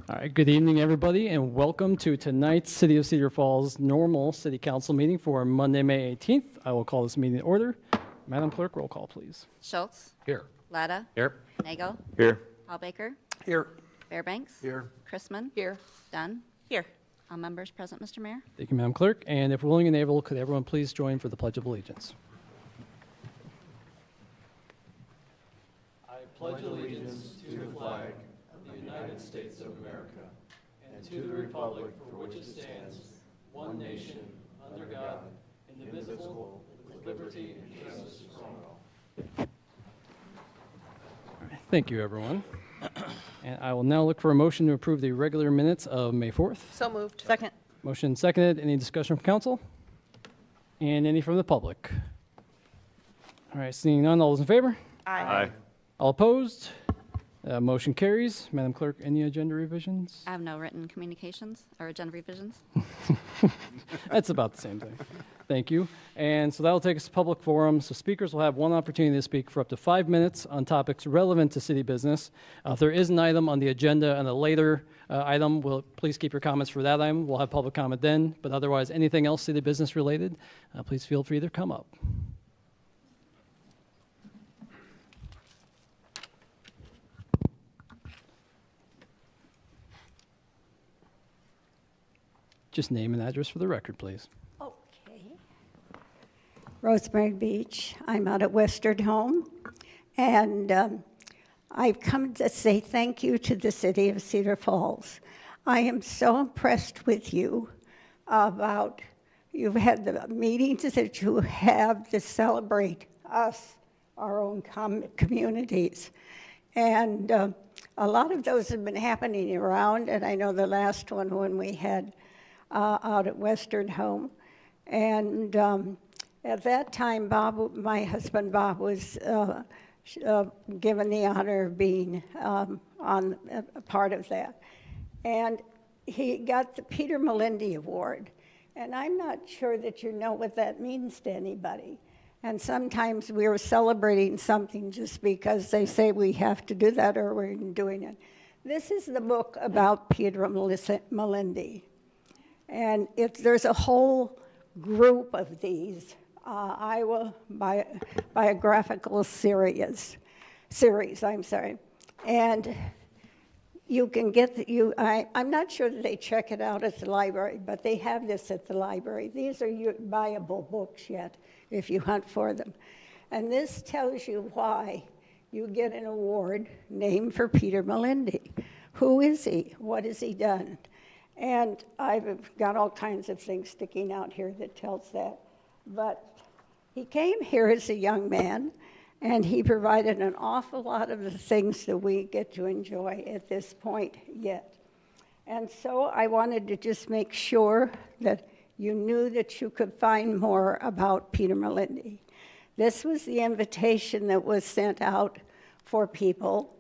All right, good evening, everybody, and welcome to tonight's City of Cedar Falls normal City Council meeting for Monday, May 18th. I will call this meeting to order. Madam Clerk, roll call, please. Schultz. Here. Latta. Here. Nagel. Here. Hallbaker. Here. Fairbanks. Here. Chrisman. Here. Dunn. Here. All members present, Mr. Mayor. Thank you, Madam Clerk. And if willing and able, could everyone please join for the Pledge of Allegiance? I pledge allegiance to the flag of the United States of America and to the republic for which it stands, one nation, under God, indivisible, with liberty and justice for all. Thank you, everyone. And I will now look for a motion to approve the regular minutes of May 4th. So moved. Second. Motion seconded. Any discussion from council? And any from the public? All right, seeing none, all those in favor? Aye. All opposed? Motion carries. Madam Clerk, any agenda revisions? I have no written communications or agenda revisions. That's about the same thing. Thank you. And so that will take us to public forum. So speakers will have one opportunity to speak for up to 5 minutes on topics relevant to city business. If there is an item on the agenda and a later item, please keep your comments for that item. We'll have public comment then. But otherwise, anything else city business related, please feel free to come up. Just name and address for the record, please. Okay. Rosemary Beach. I'm out at Western Home. And I've come to say thank you to the city of Cedar Falls. I am so impressed with you about you've had the meetings that you have to celebrate us, our own communities. And a lot of those have been happening around, and I know the last one when we had out at Western Home. And at that time, Bob, my husband Bob, was given the honor of being on a part of that. And he got the Peter Melindy Award. And I'm not sure that you know what that means to anybody. And sometimes we're celebrating something just because they say we have to do that or we're doing it. This is the book about Peter Melindy. And there's a whole group of these biographical series. And you can get I'm not sure that they check it out at the library, but they have this at the library. These are your buyable books yet, if you hunt for them. And this tells you why you get an award named for Peter Melindy. Who is he? What has he done? And I've got all kinds of things sticking out here that tells that. But he came here as a young man, and he provided an awful lot of the things that we get to enjoy at this point yet. And so I wanted to just make sure that you knew that you could find more about Peter Melindy. This was the invitation that was sent out for people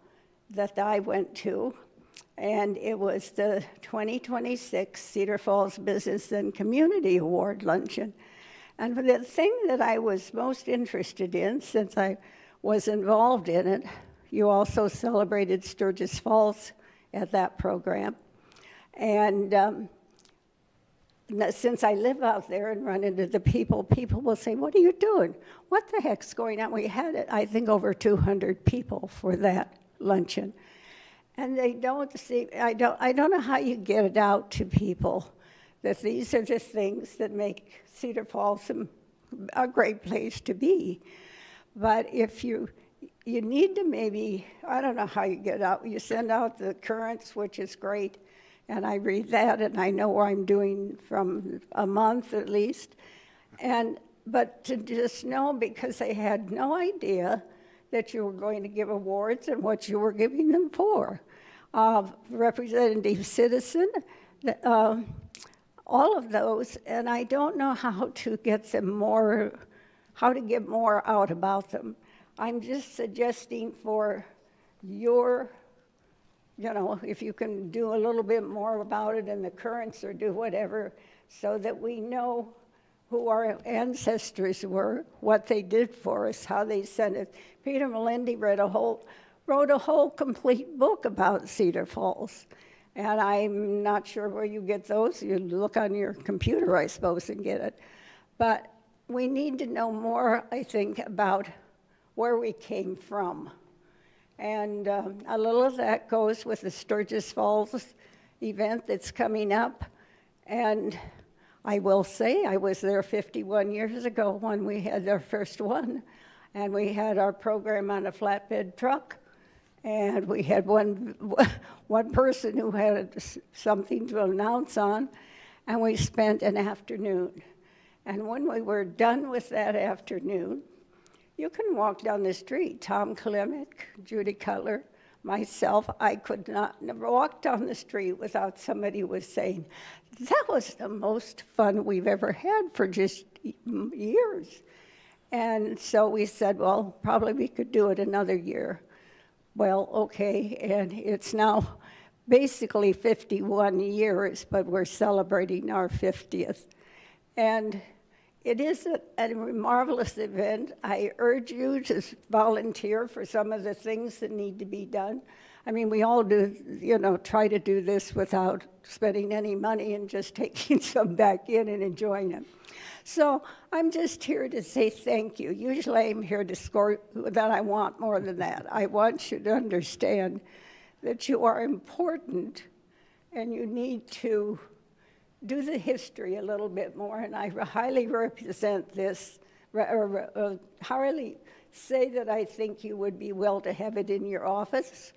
that I went to. And it was the 2026 Cedar Falls Business and Community Award Luncheon. And the thing that I was most interested in, since I was involved in it, you also celebrated Sturgis Falls at that program. And since I live out there and run into the people will say, "What are you doing? What the heck's going on?" We had, I think, over 200 people for that luncheon. And they don't see, I don't know how you get it out to people that these are just things that make Cedar Falls a great place to be. But if you need to maybe, I don't know how you get it out. You send out the currents, which is great, and I read that, and I know where I'm doing from a month at least. But to just know, because they had no idea that you were going to give awards and what you were giving them for. Representative Citizen, all of those, and I don't know how to get them more, how to get more out about them. I'm just suggesting for your, if you can do a little bit more about it in the currents or do whatever, so that we know who our ancestors were, what they did for us, how they sent it. Peter Melindy wrote a whole complete book about Cedar Falls. And I'm not sure where you get those. You look on your computer, I suppose, and get it. But we need to know more, I think, about where we came from. And a little of that goes with the Sturgis Falls event that's coming up. And I will say I was there 51 years ago when we had our first one. And we had our program on a flatbed truck. And we had one person who had something to announce on. And we spent an afternoon. And when we were done with that afternoon, you can walk down the street. Tom Klimek, Judy Cutler, myself, I could not never walk down the street without somebody was saying, that was the most fun we've ever had for just years. And so we said, well, probably we could do it another year. Well, okay, and it's now basically 51 years, but we're celebrating our 50th. And it is a marvelous event. I urge you to volunteer for some of the things that need to be done. I mean, we all do, try to do this without spending any money and just taking some back in and enjoying it. So I'm just here to say thank you. Usually I'm here to score that. I want more than that. I want you to understand that you are important and you need to do the history a little bit more, and I highly represent this, or highly say that I think you would be well to have it in your office,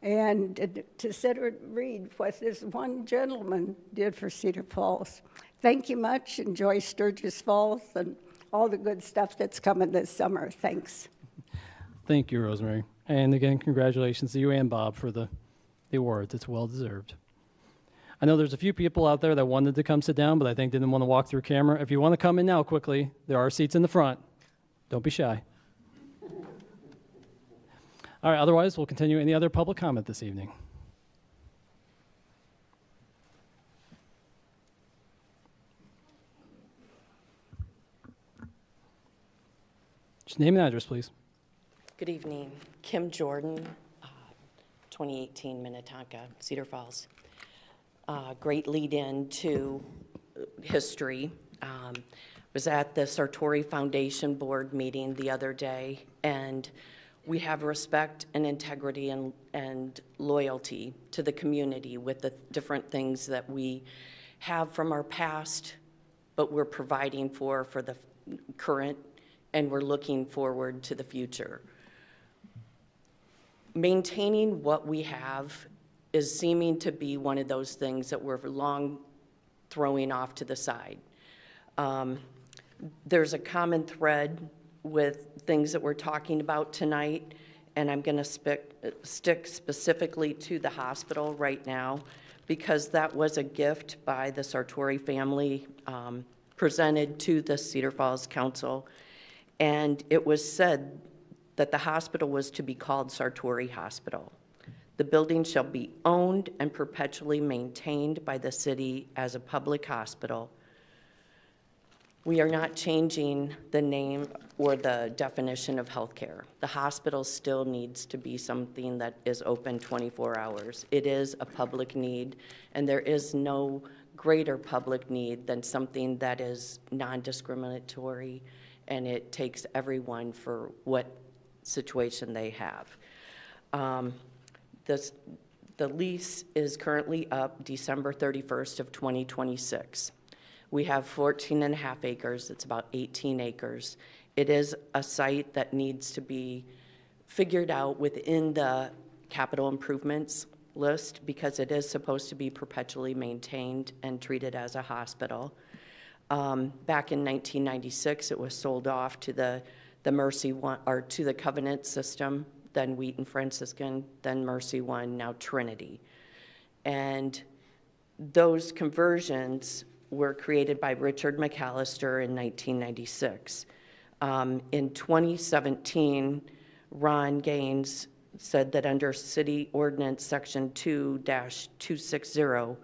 and to Cedar read what this one gentleman did for Cedar Falls. Thank you much. Enjoy Sturgis Falls and all the good stuff that's coming this summer. Thanks. Thank you, Rosemary. And again, congratulations to you and Bob for the awards. It's well deserved. I know there's a few people out there that wanted to come sit down, but I think didn't want to walk through camera. If you want to come in now quickly, there are seats in the front. Don't be shy. All right, otherwise, we'll continue. Any other public comment this evening? Just name and address, please. Good evening. Kim Jordan, 2018 Minnetonka, Cedar Falls. Great lead-in to history. Was at the Sartori Foundation Board meeting the other day, and we have respect and integrity and loyalty to the community with the different things that we have from our past, but we're providing for the current, and we're looking forward to the future. Maintaining what we have is seeming to be one of those things that we're long throwing off to the side. There's a common thread with things that we're talking about tonight, and I'm going to stick specifically to the hospital right now, because that was a gift by the Sartori family presented to the Cedar Falls Council, and it was said that the hospital was to be called Sartori Hospital. The building shall be owned and perpetually maintained by the city as a public hospital. We are not changing the name or the definition of healthcare. The hospital still needs to be something that is open 24 hours. It is a public need, and there is no greater public need than something that is non-discriminatory, and it takes everyone for what situation they have. The lease is currently up December 31st of 2026. We have 14 and a half acres. It's about 18 acres. It is a site that needs to be figured out within the capital improvements list, because it is supposed to be perpetually maintained and treated as a hospital. Back in 1996, it was sold off to the Mercy One, or to the Covenant system, then Wheaton Franciscan, then Mercy One, now Trinity. And those conversions were created by Richard McAllister in 1996. In 2017, Ron Gaines said that under City Ordinance Section 2-260,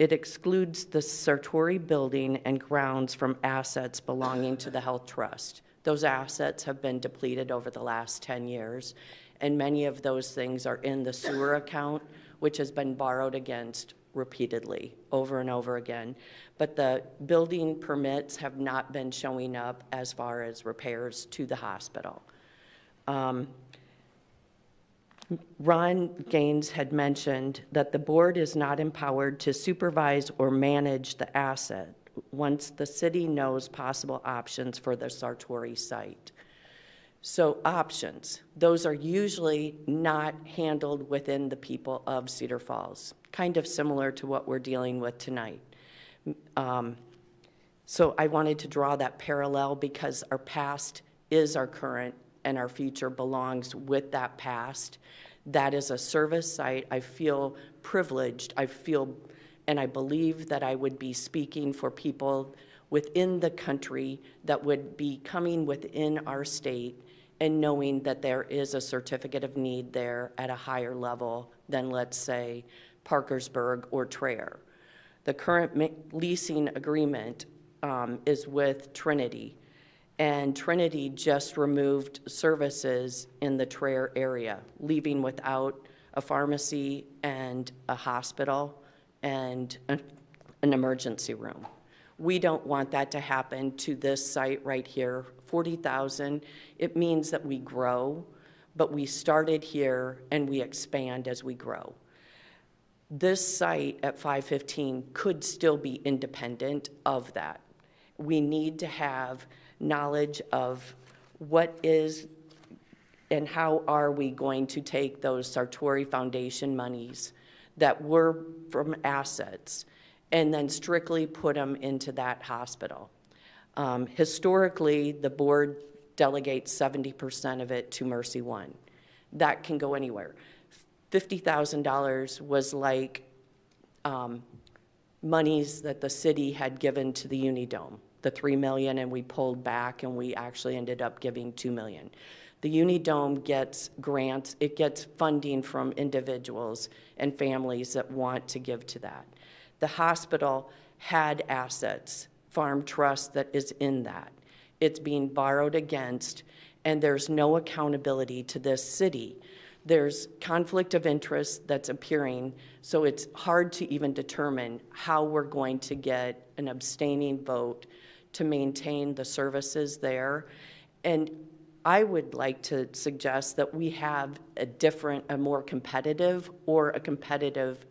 it excludes the Sartori building and grounds from assets belonging to the Health Trust. Those assets have been depleted over the last 10 years, and many of those things are in the sewer account which has been borrowed against repeatedly, over and over again. But the building permits have not been showing up as far as repairs to the hospital. Ron Gaines had mentioned that the board is not empowered to supervise or manage the asset once the city knows possible options for the Sartori site. So options, those are usually not handled within the people of Cedar Falls, kind of similar to what we're dealing with tonight. So I wanted to draw that parallel because our past is our current and our future belongs with that past. That is a service site. I feel privileged. And I believe that I would be speaking for people within the country that would be coming within our state and knowing that there is a certificate of need there at a higher level than, let's say, Parkersburg or Traer. The current leasing agreement is with Trinity, and Trinity just removed services in the Traer area, leaving without a pharmacy and a hospital and an emergency room. We don't want that to happen to this site right here. 40,000, it means that we grow, but we started here and we expand as we grow. This site at 515 could still be independent of that. We need to have knowledge of what is and how are we going to take those Sartori Foundation monies that were from assets and then strictly put them into that hospital. Historically, the board delegates 70% of it to Mercy One. That can go anywhere. $50,000 was like monies that the city had given to the Unidome, the $3 million, and we pulled back and we actually ended up giving $2 million. The Unidome gets grants, it gets funding from individuals and families that want to give to that. The hospital had assets, farm trust that is in that. It's being borrowed against, and there's no accountability to this city. There's conflict of interest that's appearing, so it's hard to even determine how we're going to get an abstaining vote to maintain the services there. And I would like to suggest that we have a more competitive or a competitive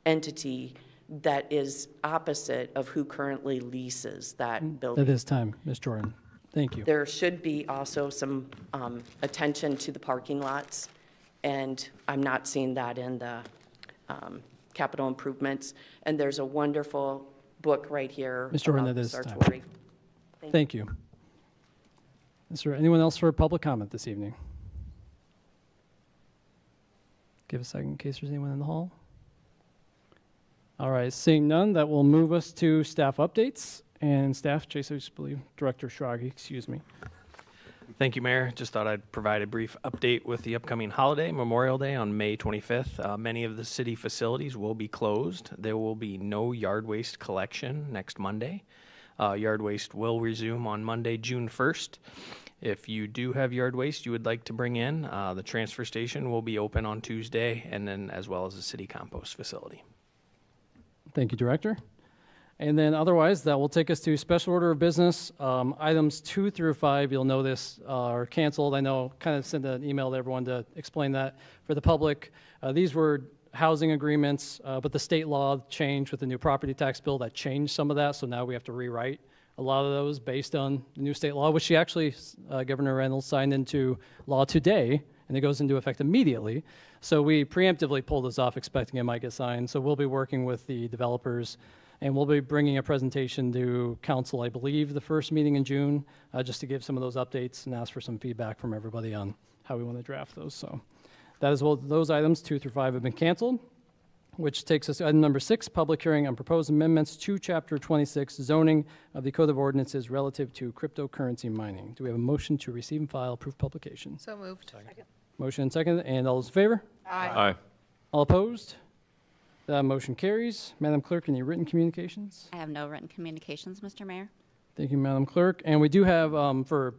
entity that is opposite of who currently leases that building. At this time, Ms. Jordan. Thank you. There should be also some attention to the parking lots, and I'm not seeing that in the capital improvements. And there's a wonderful book right here. Ms. Jordan, about at this Sartori. time. Thank you. Is there anyone else for public comment this evening? Give a second in case there's anyone in the hall. All right, seeing none, that will move us to staff updates. And staff, Jason, I believe, Director Schrage, excuse me. Thank you, Mayor. Just thought I'd provide a brief update with the upcoming holiday, Memorial Day on May 25th. Many of the city facilities will be closed. There will be no yard waste collection next Monday. Yard waste will resume on Monday, June 1st. If you do have yard waste you would like to bring in, the transfer station will be open on Tuesday, and then as well as the city compost facility. Thank you, Director. And then otherwise, that will take us to special order of business. Items 2 through 5, you'll notice, are canceled. I know, kind of sent an email to everyone to explain that for the public. These were housing agreements, but the state law changed with the new property tax bill that changed some of that, so now we have to rewrite a lot of those based on the new state law, which she actually, Governor Reynolds, signed into law today, and it goes into effect immediately. So we preemptively pulled this off, expecting it might get signed. So we'll be working with the developers, and we'll be bringing a presentation to council, I believe, the first meeting in June, just to give some of those updates and ask for some feedback from everybody on how we want to draft those. So that is well, those items 2 through 5 have been canceled, which takes us to item number 6, public hearing on proposed amendments to Chapter 26, zoning of the Code of Ordinances relative to cryptocurrency mining. Do we have a motion to receive and file approved publication? So moved. Second. Motion and second, and all those in favor? Aye. All opposed? That motion carries. Madam Clerk, any written communications? I have no written communications, Mr. Mayor. Thank you, Madam Clerk. And we do have, for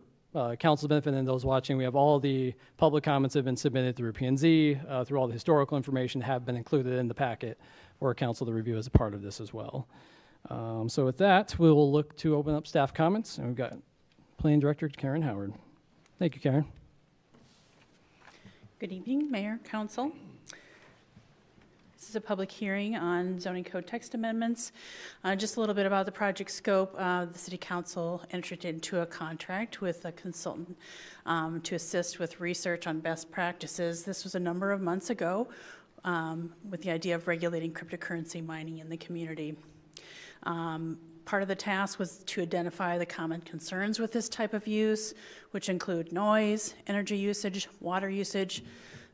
council's benefit and those watching, we have all the public comments that have been submitted through P&Z, through all the historical information have been included in the packet for council to review as a part of this as well. So with that, we will look to open up staff comments, and we've got Planning Director Karen Howard. Thank you, Karen. Good evening, Mayor, Council. This is a public hearing on zoning code text amendments. Just a little bit about the project scope. The City Council entered into a contract with a consultant to assist with research on best practices. This was a number of months ago with the idea of regulating cryptocurrency mining in the community. Part of the task was to identify the common concerns with this type of use, which include noise, energy usage, water usage,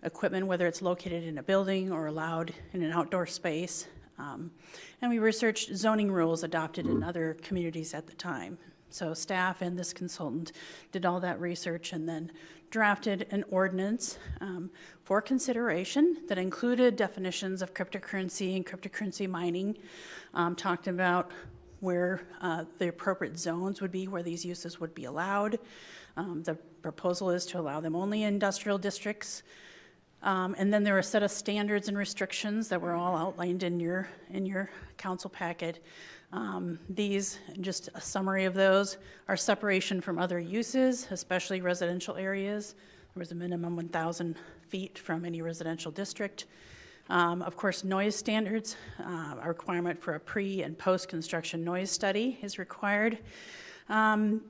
equipment, whether it's located in a building or allowed in an outdoor space. And we researched zoning rules adopted in other communities at the time. So staff and this consultant did all that research and then drafted an ordinance for consideration that included definitions of cryptocurrency and cryptocurrency mining, talked about where the appropriate zones would be, where these uses would be allowed. The proposal is to allow them only in industrial districts. And then there were a set of standards and restrictions that were all outlined in your council packet. These, just a summary of those, are separation from other uses, especially residential areas. There was a minimum 1,000 feet from any residential district. Of course, noise standards, a requirement for a pre- and post-construction noise study is required. And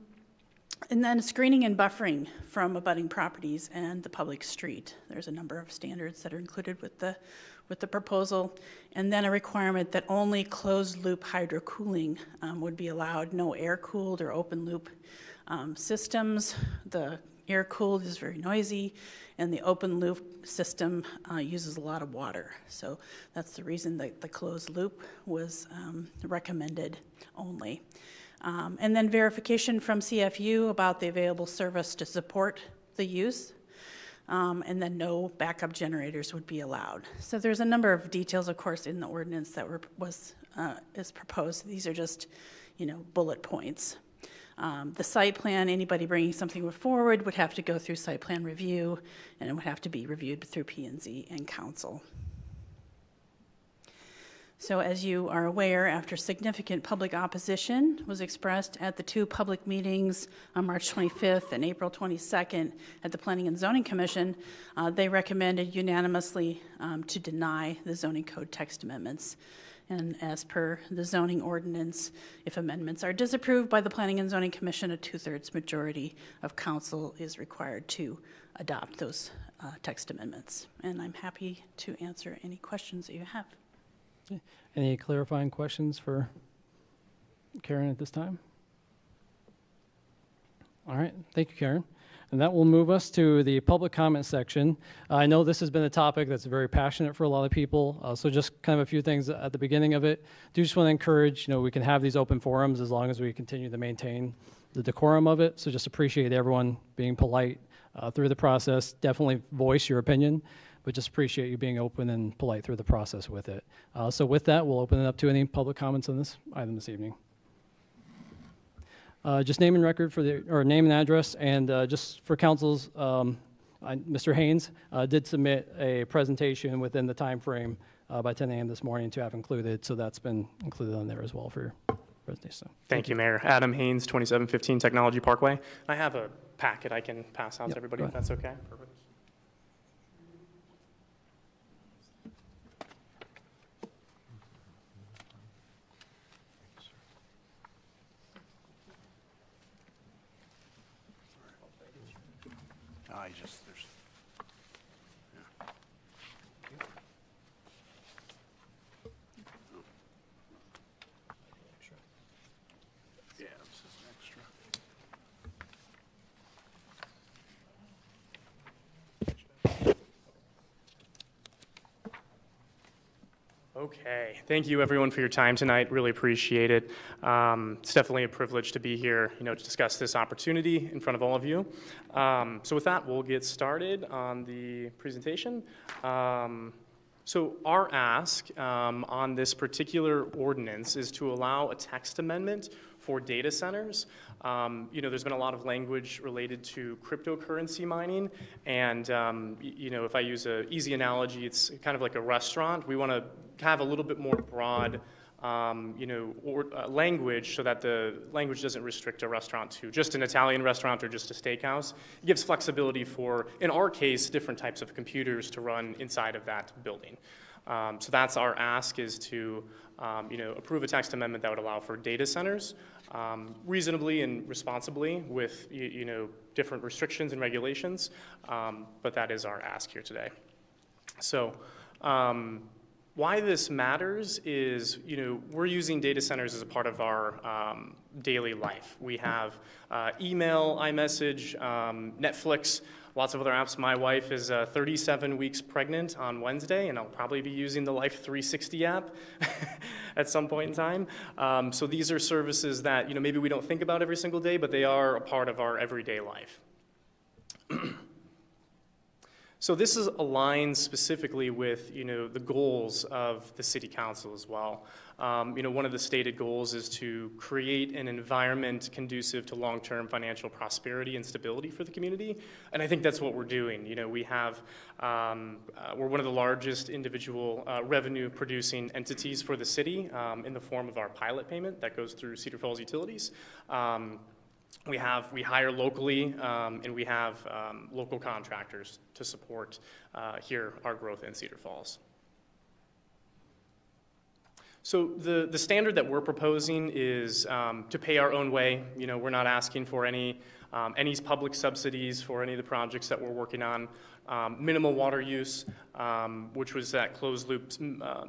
then screening and buffering from abutting properties and the public street. There's a number of standards that are included with the proposal. And then a requirement that only closed-loop hydrocooling would be allowed, no air-cooled or open-loop systems. The air-cooled is very noisy, and the open-loop system uses a lot of water. So that's the reason that the closed-loop was recommended only. And then verification from CFU about the available service to support the use. And then no backup generators would be allowed. So there's a number of details, of course, in the ordinance that is proposed. These are just, bullet points. The site plan, anybody bringing something forward would have to go through site plan review, and it would have to be reviewed through P&Z and council. So as you are aware, after significant public opposition was expressed at the two public meetings on March 25th and April 22nd at the Planning and Zoning Commission, they recommended unanimously to deny the zoning code text amendments. And as per the zoning ordinance, if amendments are disapproved by the Planning and Zoning Commission, a 2/3 majority of council is required to adopt those text amendments. And I'm happy to answer any questions that you have. Any clarifying questions for Karen at this time? All right, thank you, Karen. And that will move us to the public comment section. I know this has been a topic that's very passionate for a lot of people, so just kind of a few things at the beginning of it. Do just want to encourage, we can have these open forums as long as we continue to maintain the decorum of it, so just appreciate everyone being polite through the process. Definitely voice your opinion, but just appreciate you being open and polite through the process with it. So with that, we'll open it up to any public comments on this item this evening. Just name and record or name and address, and just for councils, Mr. Haynes did submit a presentation within the time frame by 10 a.m. this morning to have included, so that's been included on there as well for your presentation. So, thank you, Mayor. Adam Haynes, 2715 Technology Parkway. I have a packet I can pass out to everybody if that's okay. Perfect. There's. Yeah, this is extra. Okay, thank you everyone for your time tonight. Really appreciate it. It's definitely a privilege to be here, to discuss this opportunity in front of all of you. So with that, we'll get started on the presentation. So our ask on this particular ordinance is to allow a text amendment for data centers. There's been a lot of language related to cryptocurrency mining, and if I use an easy analogy, it's kind of like a restaurant. We want to have a little bit more broad language, so that the language doesn't restrict a restaurant to just an Italian restaurant or just a steakhouse. It gives flexibility for, in our case, different types of computers to run inside of that building. So that's our ask, is to approve a text amendment that would allow for data centers reasonably and responsibly with different restrictions and regulations, but that is our ask here today. So why this matters is, we're using data centers as a part of our daily life. We have email, iMessage, Netflix, lots of other apps. My wife is 37 weeks pregnant on Wednesday, and I'll probably be using the Life 360 app at some point in time. So these are services that maybe we don't think about every single day, but they are a part of our everyday life. So this is aligned specifically with the goals of the City Council as well. One of the stated goals is to create an environment conducive to long-term financial prosperity and stability for the community, and I think that's what we're doing. We have we're one of the largest individual revenue-producing entities for the city in the form of our pilot payment that goes through Cedar Falls Utilities. We hire locally, and we have local contractors to support here our growth in Cedar Falls. So the standard that we're proposing is to pay our own way. We're not asking for any public subsidies for any of the projects that we're working on. Minimal water use, which was that closed loop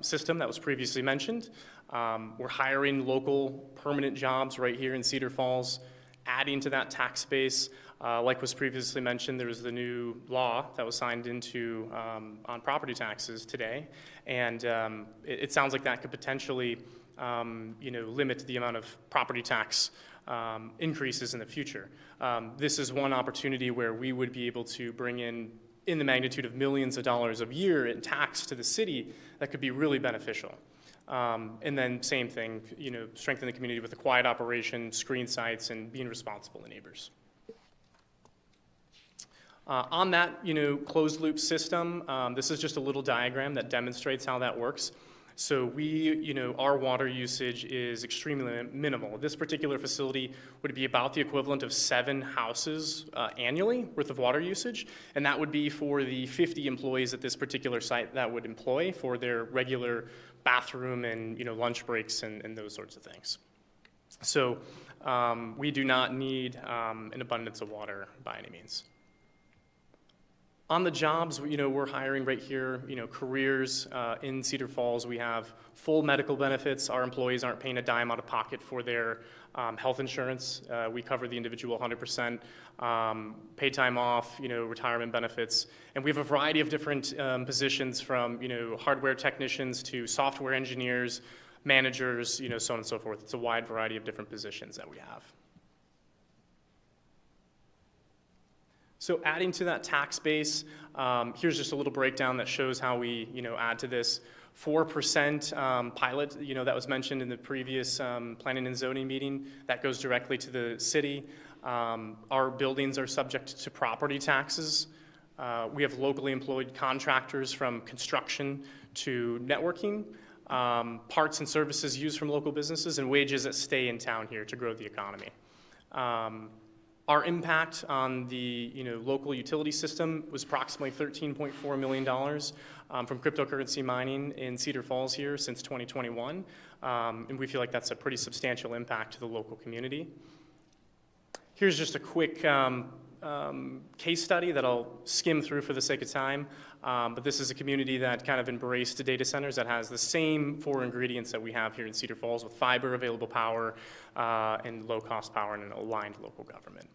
system that was previously mentioned. We're hiring local permanent jobs right here in Cedar Falls. Adding to that tax base, like was previously mentioned, there was the new law that was signed into on property taxes today, and it sounds like that could potentially, limit the amount of property tax increases in the future. This is one opportunity where we would be able to bring in the magnitude of millions of dollars a year in tax to the city that could be really beneficial. And then same thing, strengthen the community with a quiet operation, screen sites, and being responsible to neighbors. On that, closed loop system, this is just a little diagram that demonstrates how that works. So our water usage is extremely minimal. This particular facility would be about the equivalent of 7 houses annually worth of water usage, and that would be for the 50 employees at this particular site that would employ for their regular bathroom and lunch breaks and those sorts of things. So we do not need an abundance of water by any means. On the jobs, we're hiring right here, careers in Cedar Falls. We have full medical benefits. Our employees aren't paying a dime out of pocket for their health insurance. We cover the individual 100%. Paid time off, retirement benefits. And we have a variety of different positions from, hardware technicians to software engineers, managers, so on and so forth. It's a wide variety of different positions that we have. So adding to that tax base, here's just a little breakdown that shows how we, add to this. 4% pilot, that was mentioned in the previous planning and zoning meeting, that goes directly to the city. Our buildings are subject to property taxes. We have locally employed contractors from construction to networking, parts and services used from local businesses, and wages that stay in town here to grow the economy. Our impact on the local utility system was approximately $13.4 million from cryptocurrency mining in Cedar Falls here since 2021, and we feel like that's a pretty substantial impact to the local community. Here's just a quick case study that I'll skim through for the sake of time, but this is a community that kind of embraced data centers that has the same 4 ingredients that we have here in Cedar Falls, with fiber, available power, and low-cost power, and an aligned local government.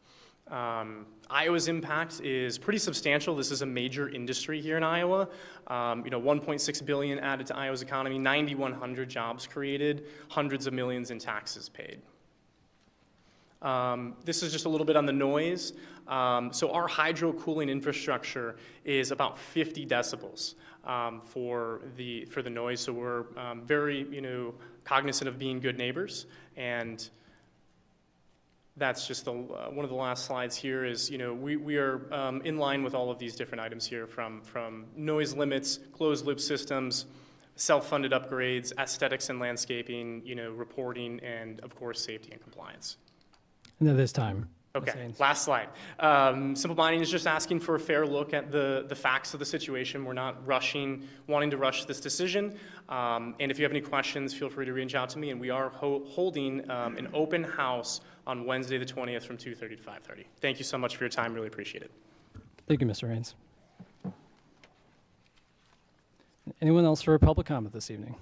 Iowa's impact is pretty substantial. This is a major industry here in Iowa. $1.6 billion added to Iowa's economy, 9,100 jobs created, hundreds of millions in taxes paid. This is just a little bit on the noise. So our hydro cooling infrastructure is about 50 decibels for the noise. So we're very cognizant of being good neighbors, and That's just one of the last slides here is, we are in line with all of these different items here from noise limits, closed loop systems, self-funded upgrades, aesthetics and landscaping, reporting, and of course, safety and compliance. And at this time. Okay, last slide. Simple Mining is just asking for a fair look at the facts of the situation. We're not wanting to rush this decision. And if you have any questions, feel free to reach out to me. And we are holding an open house on Wednesday the 20th from 2:30 to 5:30. Thank you so much for your time. Really appreciate it. Thank you, Mr. Haynes. Anyone else for a public comment this evening?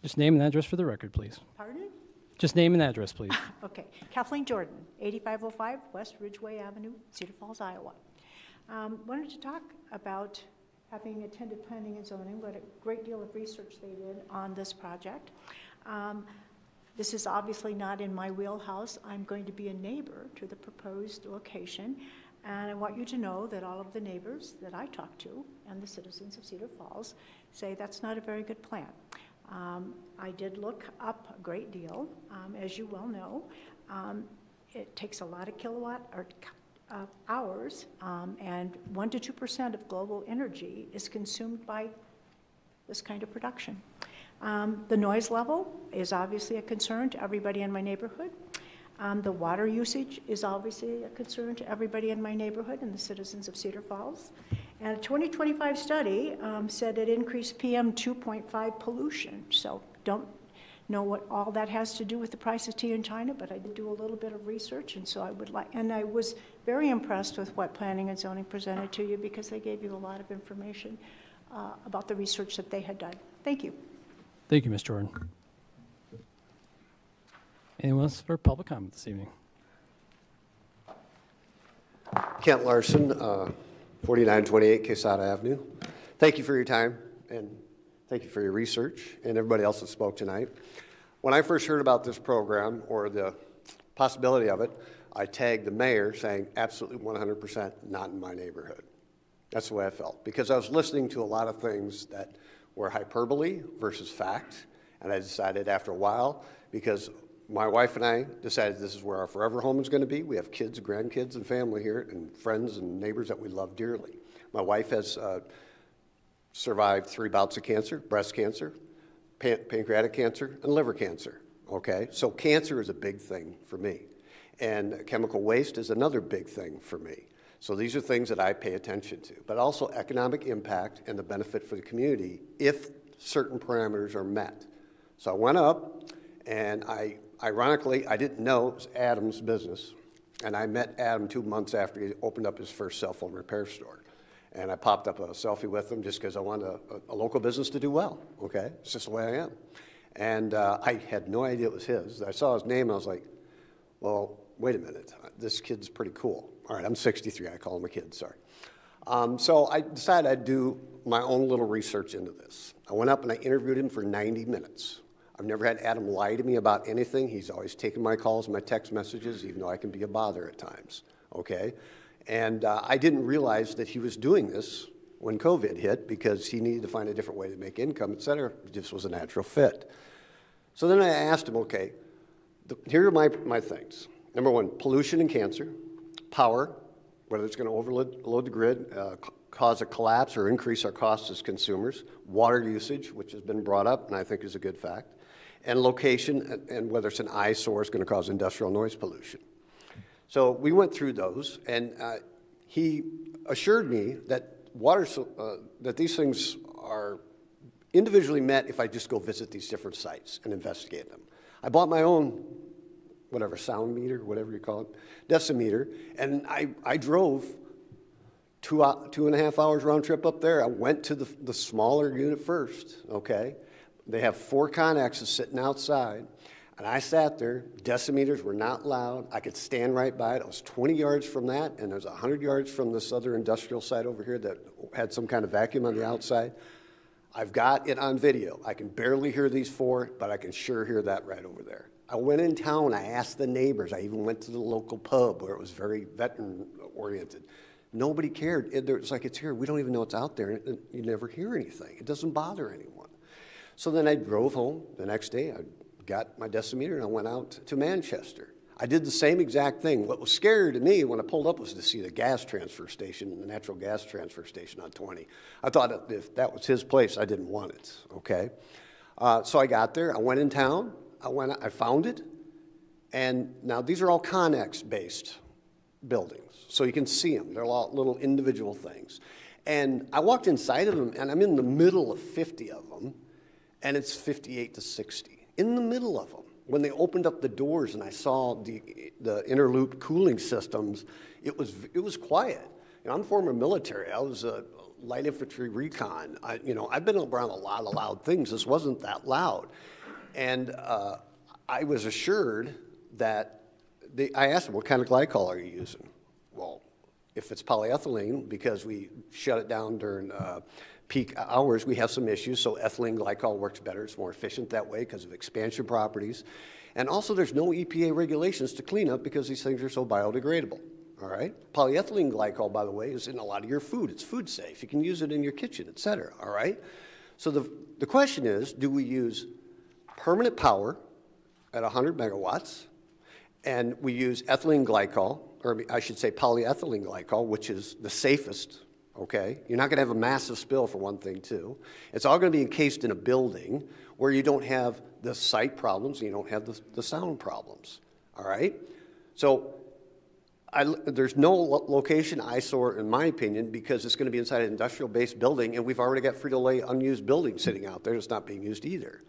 Just name and address for the record, please. Pardon? Just name and address, please. Okay. Kathleen Jordan, 8505 West Ridgeway Avenue, Cedar Falls, Iowa. Wanted to talk about, having attended planning and zoning, what a great deal of research they did on this project. This is obviously not in my wheelhouse. I'm going to be a neighbor to the proposed location, and I want you to know that all of the neighbors that I talk to and the citizens of Cedar Falls say that's not a very good plan. I did look up a great deal. As you well know, it takes a lot of kilowatt or hours, and 1% to 2% of global energy is consumed by this kind of production. The noise level is obviously a concern to everybody in my neighborhood. The water usage is obviously a concern to everybody in my neighborhood and the citizens of Cedar Falls. And a 2025 study said it increased PM 2.5 pollution. So don't know what all that has to do with the price of tea in China, but I did do a little bit of research, and so I was very impressed with what Planning and Zoning presented to you, because they gave you a lot of information about the research that they had done. Thank you. Thank you, Ms. Jordan. Anyone else for public comment this evening? Kent Larson, 4928 Quesada Avenue. Thank you for your time, and thank you for your research, and everybody else that spoke tonight. When I first heard about this program, or the possibility of it, I tagged the mayor saying, absolutely 100% not in my neighborhood. That's the way I felt, because I was listening to a lot of things that were hyperbole versus fact, and I decided after a while, because my wife and I decided this is where our forever home is going to be. We have kids, grandkids, and family here, and friends and neighbors that we love dearly. My wife has survived 3 bouts of cancer: breast cancer, pancreatic cancer, and liver cancer. Okay, so cancer is a big thing for me, and chemical waste is another big thing for me. So these are things that I pay attention to, but also economic impact and the benefit for the community if certain parameters are met. So I went up, and ironically, I didn't know it was Adam's business, and I met Adam 2 months after he opened up his first cell phone repair store. And I popped up a selfie with him just because I wanted a local business to do well, okay? It's just the way I am. And I had no idea it was his. I saw his name, and I was like, well, wait a minute. This kid's pretty cool. All right, I'm 63. I call him a kid, sorry. So I decided I'd do my own little research into this. I went up and I interviewed him for 90 minutes. I've never had Adam lie to me about anything. He's always taken my calls and my text messages, even though I can be a bother at times, okay? And I didn't realize that he was doing this when COVID hit, because he needed to find a different way to make income, et cetera. It just was a natural fit. So then I asked him, okay, here are my things. Number one, pollution and cancer, power, whether it's going to overload the grid, cause a collapse or increase our costs as consumers, water usage, which has been brought up and I think is a good fact, and location, and whether it's an eyesore is going to cause industrial noise pollution. So we went through those, and he assured me that that these things are individually met if I just go visit these different sites and investigate them. I bought my own, whatever, sound meter, whatever you call it, decimeter, and I drove 2.5 hours round trip up there. I went to the smaller unit first, okay? They have 4 Conexes sitting outside, and I sat there. Decimeters were not loud. I could stand right by it. I was 20 yards from that, and there's 100 yards from this other industrial site over here that had some kind of vacuum on the outside. I've got it on video. I can barely hear these 4, but I can sure hear that right over there. I went in town. I asked the neighbors. I even went to the local pub where it was very veteran-oriented. Nobody cared. It's like, it's here. We don't even know it's out there. And you never hear anything. It doesn't bother anyone. So then I drove home the next day. I got my decimeter and I went out to Manchester. I did the same exact thing. What was scary to me when I pulled up was to see the gas transfer station, the natural gas transfer station on 20. I thought if that was his place, I didn't want it, okay? So I got there, I went in town, I found it, and now these are all Connex-based buildings, so you can see them. They're all little individual things. And I walked inside of them, and I'm in the middle of 50 of them, and it's 58 to 60, in the middle of them. When they opened up the doors and I saw the interloop cooling systems, it was quiet. You know, I'm former military. I was a light infantry recon. I've been around a lot of loud things. This wasn't that loud. And I was assured that, I asked them, what kind of glycol are you using? Well, if it's polyethylene, because we shut it down during peak hours, we have some issues, so ethylene glycol works better. It's more efficient that way because of expansion properties. And also, there's no EPA regulations to clean up because these things are so biodegradable, all right? Polyethylene glycol, by the way, is in a lot of your food. It's food safe. You can use it in your kitchen, et cetera, all right? So the question is, do we use permanent power at 100 megawatts, and we use ethylene glycol, or I should say polyethylene glycol, which is the safest. Okay, you're not going to have a massive spill for one thing, too. It's all going to be encased in a building where you don't have the sight problems and you don't have the sound problems, all right? So there's no location eyesore, in my opinion, because it's going to be inside an industrial-based building, and we've already got Frito-Lay unused buildings sitting out there that's not being used either.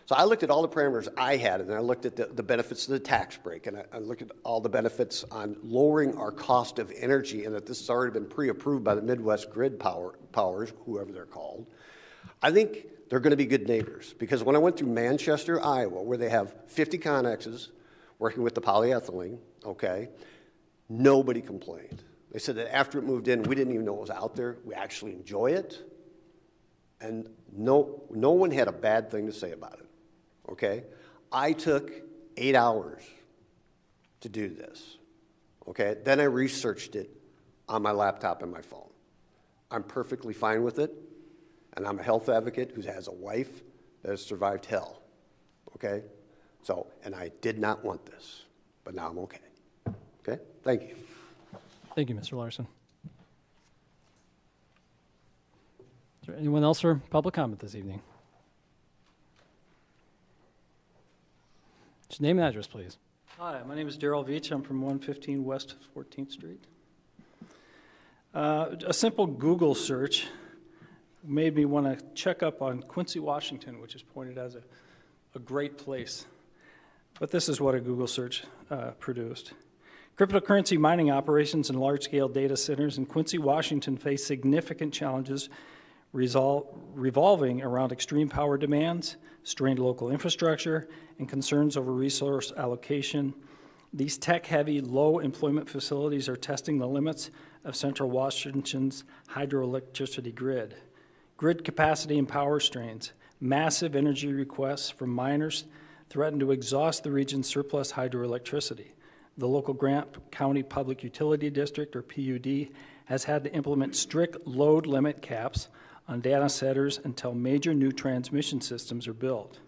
So I looked at all the parameters I had, and then I looked at the benefits of the tax break, and I looked at all the benefits on lowering our cost of energy, and that this has already been pre-approved by the Midwest Grid Powers, whoever they're called. I think they're going to be good neighbors, because when I went through Manchester, Iowa, where they have 50 Connexes working with the polyethylene, okay, nobody complained. They said that after it moved in, we didn't even know it was out there. We actually enjoy it, and no one had a bad thing to say about it. Okay, I took 8 hours to do this. Okay, then I researched it on my laptop and my phone. I'm perfectly fine with it, and I'm a health advocate who has a wife that has survived hell. Okay, so, and I did not want this, but now I'm okay. Okay, thank you. Thank you, Mr. Larson. Is there anyone else for public comment this evening? Just name and address, please. Hi, my name is Darrell Veach. I'm from 115 West 14th Street. A simple Google search made me want to check up on Quincy, Washington, which is pointed as a great place. But this is what a Google search produced. Cryptocurrency mining operations and large-scale data centers in Quincy, Washington face significant challenges revolving around extreme power demands, strained local infrastructure, and concerns over resource allocation. These tech-heavy, low-employment facilities are testing the limits of Central Washington's hydroelectricity grid. Grid capacity and power strains, massive energy requests from miners threaten to exhaust the region's surplus hydroelectricity. The local Grant County Public Utility District, or PUD, has had to implement strict load limit caps on data centers until major new transmission systems are built.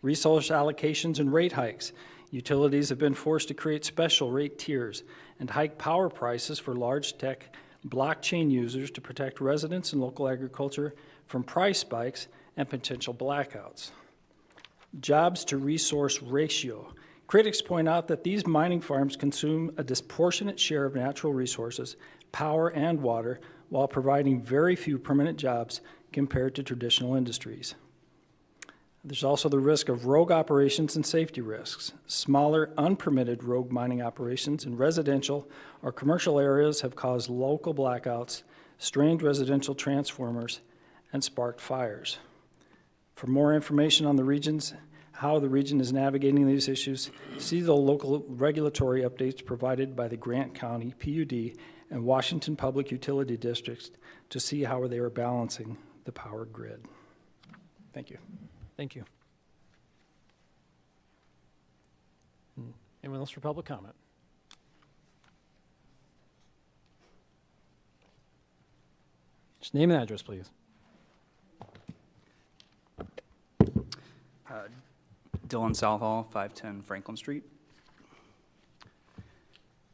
Resource allocations and rate hikes. Utilities have been forced to create special rate tiers and hike power prices for large tech blockchain users to protect residents and local agriculture from price spikes and potential blackouts. Jobs to resource ratio. Critics point out that these mining farms consume a disproportionate share of natural resources, power, and water, while providing very few permanent jobs compared to traditional industries. There's also the risk of rogue operations and safety risks. Smaller, unpermitted rogue mining operations in residential or commercial areas have caused local blackouts, strained residential transformers, and sparked fires. For more information on how the region is navigating these issues, see the local regulatory updates provided by the Grant County PUD and Washington Public Utility Districts to see how they are balancing the power grid. Thank you. Thank you. Anyone else for public comment? Just name and address, please. Dylan Southall, 510 Franklin Street.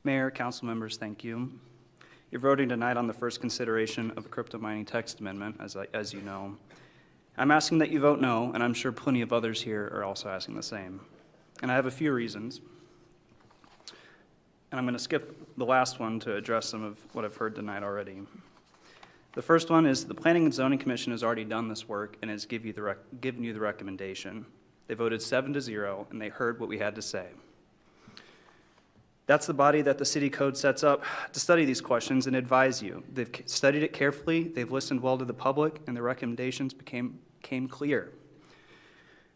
Mayor, council members, thank you. You're voting tonight on the first consideration of a crypto mining text amendment, as you know. I'm asking that you vote no, and I'm sure plenty of others here are also asking the same. And I have a few reasons. And I'm going to skip the last one to address some of what I've heard tonight already. The first one is the Planning and Zoning Commission has already done this work and has given you the recommendation. They voted 7-0, and they heard what we had to say. That's the body that the city code sets up to study these questions and advise you. They've studied it carefully, they've listened well to the public, and the recommendations became clear.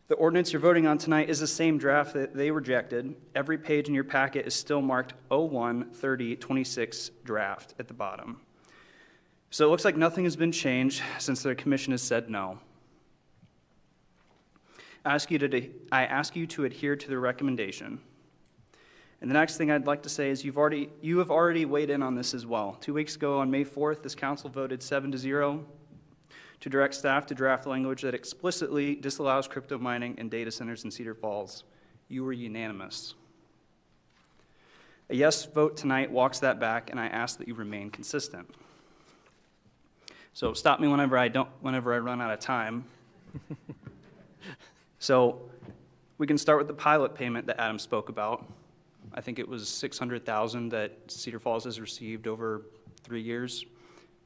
The ordinance you're voting on tonight is the same draft that they rejected. Every page in your packet is still marked 01/30/26 draft at the bottom. So it looks like nothing has been changed since the commission has said no. I ask you to adhere to the recommendation. And the next thing I'd like to say is you have already weighed in on this as well. 2 weeks ago on May 4th, this council voted 7-0 to direct staff to draft language that explicitly disallows crypto mining and data centers in Cedar Falls. You were unanimous. A yes vote tonight walks that back, and I ask that you remain consistent. So stop me whenever I run out of time. So we can start with the pilot payment that Adam spoke about. I think it was $600,000 that Cedar Falls has received over 3 years,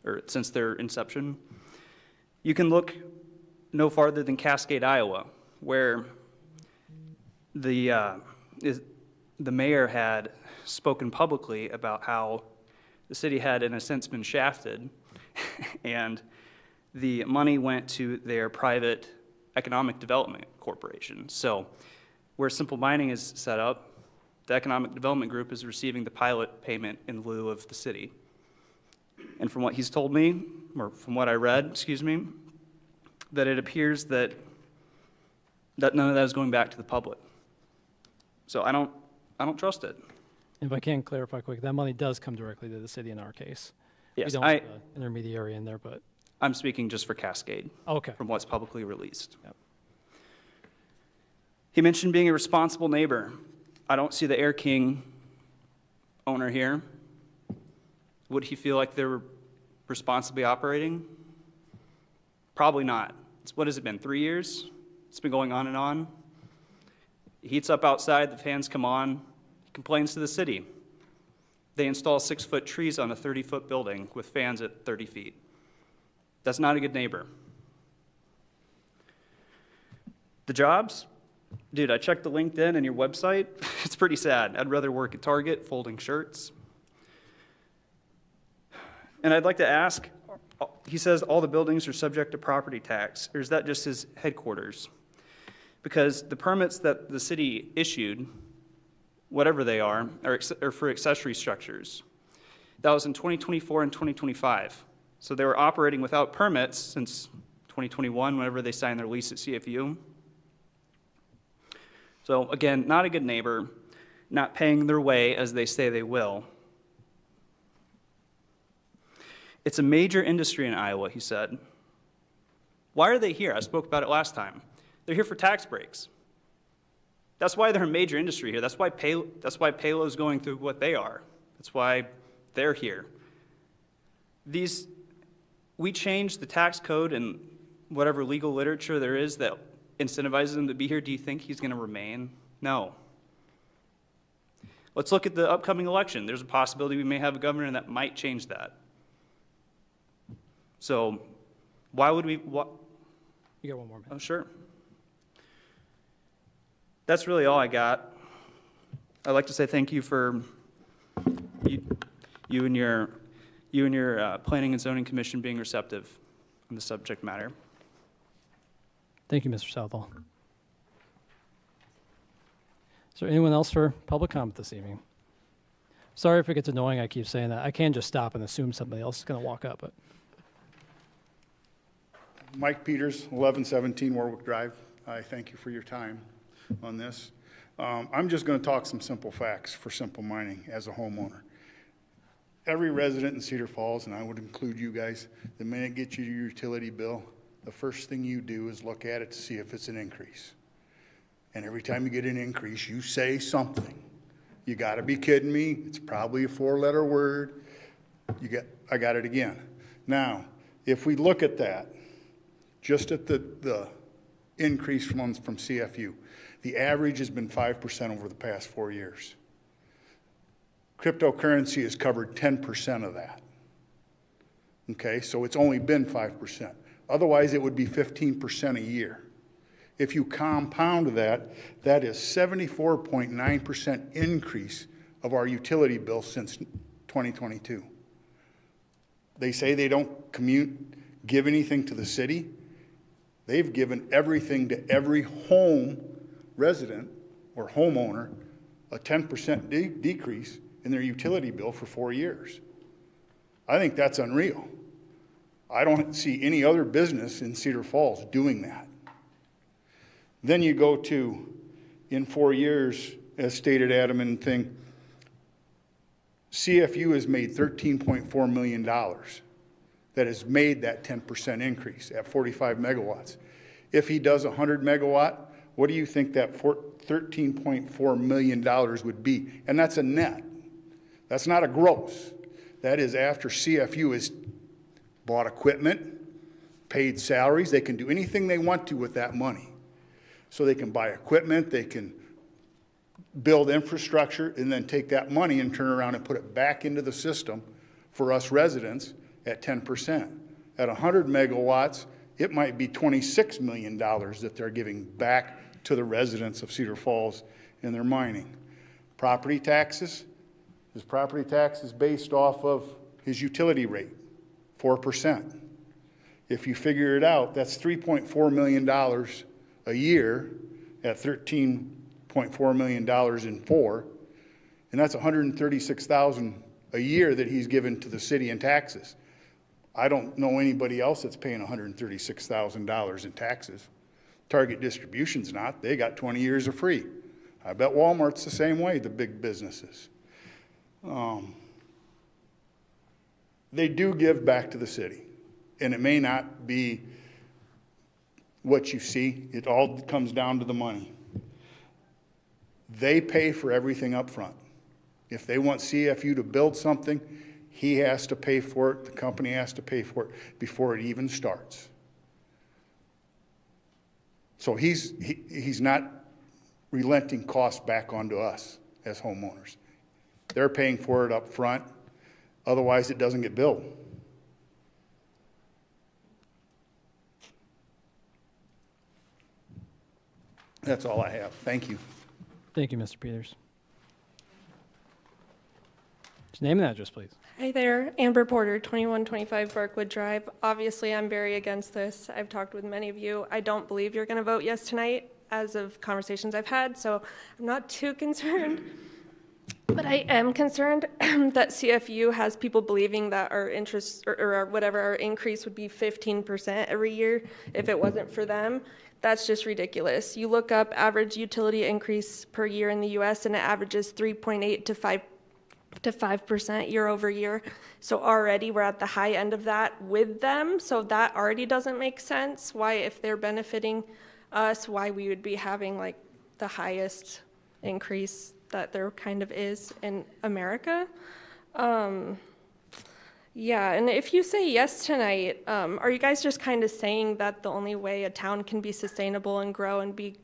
or since their inception. You can look no farther than Cascade, Iowa, where the mayor had spoken publicly about how the city had, in a sense, been shafted, and the money went to their private economic development corporation. So where Simple Mining is set up, the Economic Development Group is receiving the pilot payment in lieu of the city. And from what he's told me, or from what I read, that it appears that none of that is going back to the public. So I don't trust it. If I can clarify quick, that money does come directly to the city in our case. Yes, we don't have an intermediary in there, but I'm speaking just for Cascade. Okay. From what's publicly released. Yep. He mentioned being a responsible neighbor. I don't see the Air King owner here. Would he feel like they're responsibly operating? Probably not. What has it been, 3 years? It's been going on and on. It heats up outside, the fans come on, he complains to the city. They install 6-foot trees on a 30-foot building with fans at 30 feet. That's not a good neighbor. The jobs? Dude, I checked the LinkedIn and your website. It's pretty sad. I'd rather work at Target folding shirts. And I'd like to ask, he says all the buildings are subject to property tax, or is that just his headquarters? Because the permits that the city issued, whatever they are for accessory structures. That was in 2024 and 2025. So they were operating without permits since 2021, whenever they signed their lease at CFU. So again, not a good neighbor, not paying their way as they say they will. It's a major industry in Iowa, he said. Why are they here? I spoke about it last time. They're here for tax breaks. That's why they're a major industry here. That's why Palo is going through what they are. That's why they're here. We changed the tax code and whatever legal literature there is that incentivizes him to be here. Do you think he's going to remain? No. Let's look at the upcoming election. There's a possibility we may have a governor that might change that. So why would we... You got one more minute. Oh, sure. That's really all I got. I'd like to say thank you for you and your Planning and Zoning Commission being receptive on the subject matter. Thank you, Mr. Southall. Is there anyone else for public comment this evening? Sorry if it gets annoying, I keep saying that. I can just stop and assume somebody else is going to walk up. But Mike Peters, 1117 Warwick Drive. I thank you for your time on this. I'm just going to talk some simple facts for Simple Mining as a homeowner. Every resident in Cedar Falls, and I would include you guys, the minute you get your utility bill, the first thing you do is look at it to see if it's an increase. And every time you get an increase, you say something. You got to be kidding me. It's probably a 4-letter word. I got it again. Now, if we look at that, just at the increase from CFU, the average has been 5% over the past 4 years. Cryptocurrency has covered 10% of that. Okay, so it's only been 5%. Otherwise, it would be 15% a year. If you compound that, that is 74.9% increase of our utility bill since 2022. They say they don't give anything to the city. They've given everything to every home resident or homeowner, a 10% decrease in their utility bill for 4 years. I think that's unreal. I don't see any other business in Cedar Falls doing that. Then you go to, in 4 years, as stated, Adam and thing, CFU has made $13.4 million. That has made that 10% increase at 45 megawatts. If he does 100 megawatt, what do you think that $13.4 million would be? And that's a net. That's not a gross. That is after CFU has bought equipment, paid salaries. They can do anything they want to with that money. So they can buy equipment, they can build infrastructure, and then take that money and turn around and put it back into the system for us residents at 10%. At 100 megawatts, it might be $26 million that they're giving back to the residents of Cedar Falls in their mining. Property taxes, his property tax is based off of his utility rate, 4%. If you figure it out, that's $3.4 million a year at $13.4 million in 4, and that's $136,000 a year that he's given to the city in taxes. I don't know anybody else that's paying $136,000 in taxes. Target Distribution's not. They got 20 years of free. I bet Walmart's the same way, the big businesses. They do give back to the city, and it may not be what you see. It all comes down to the money. They pay for everything up front. If they want CFU to build something, he has to pay for it, the company has to pay for it before it even starts. So he's not relenting costs back onto us as homeowners. They're paying for it up front, otherwise it doesn't get billed. That's all I have. Thank you. Thank you, Mr. Peters. Just name and address, please. Hi there, Amber Porter, 2125 Barkwood Drive. Obviously, I'm very against this. I've talked with many of you. I don't believe you're going to vote yes tonight, as of conversations I've had, so I'm not too concerned. But I am concerned that CFU has people believing that our interest or whatever our increase would be 15% every year if it wasn't for them. That's just ridiculous. You look up average utility increase per year in the U.S. and it averages 3.8 to 5% year over year. So already we're at the high end of that with them. So that already doesn't make sense. Why, if they're benefiting us, why we would be having like the highest increase that there kind of is in America. Yeah, and if you say yes tonight, are you guys just kind of saying that the only way a town can be sustainable and grow and be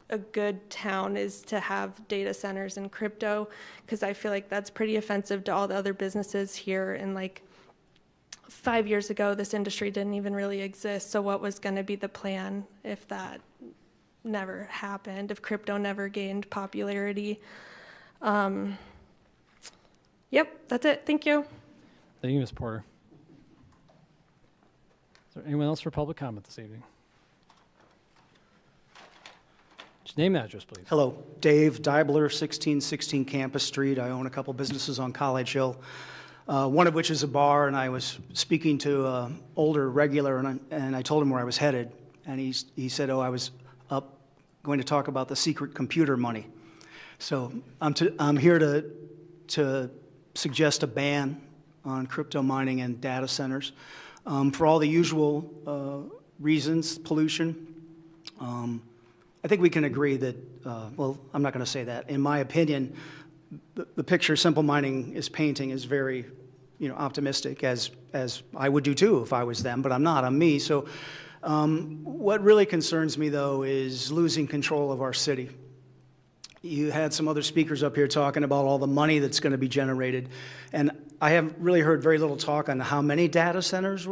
a good town is to have data centers and crypto? Because I feel like that's pretty offensive to all the other businesses here. And like 5 years ago, this industry didn't even really exist. So what was going to be the plan if that never happened, if crypto never gained popularity? Yep, that's it. Thank you. Thank you, Ms. Porter. Is there anyone else for public comment this evening? Just name and address, please. Hello, Dave Deibler, 1616 Campus Street. I own a couple businesses on College Hill, one of which is a bar, and I was speaking to an older regular, and I told him where I was headed, and he said, oh, I was going to talk about the secret computer money. So I'm here to suggest a ban on crypto mining and data centers for all the usual reasons: pollution, I think we can agree that, well, I'm not going to say that. In my opinion, the picture Simple Mining is painting is very, optimistic, as I would do too if I was them, but I'm not, I'm me. So what really concerns me, though, is losing control of our city. You had some other speakers up here talking about all the money that's going to be generated, and I have really heard very little talk on how many data centers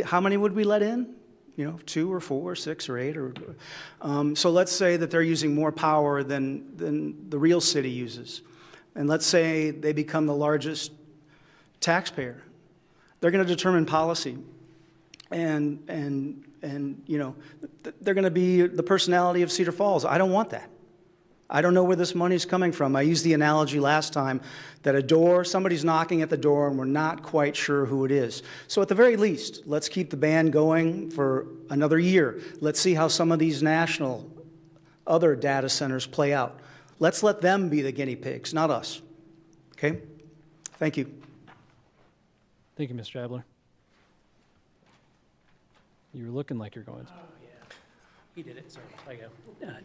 how many would we let in? 2 or 4 or 6 or 8 or so let's say that they're using more power than the real city uses, and let's say they become the largest taxpayer. They're going to determine policy, and they're going to be the personality of Cedar Falls. I don't want that. I don't know where this money's coming from. I used the analogy last time that somebody's knocking at the door and we're not quite sure who it is. So at the very least, let's keep the ban going for another year. Let's see how some of these national other data centers play out. Let's let them be the guinea pigs, not us. Okay? Thank you. Thank you, Mr. Adler. You were looking like you're going to. He did it, sorry. I go.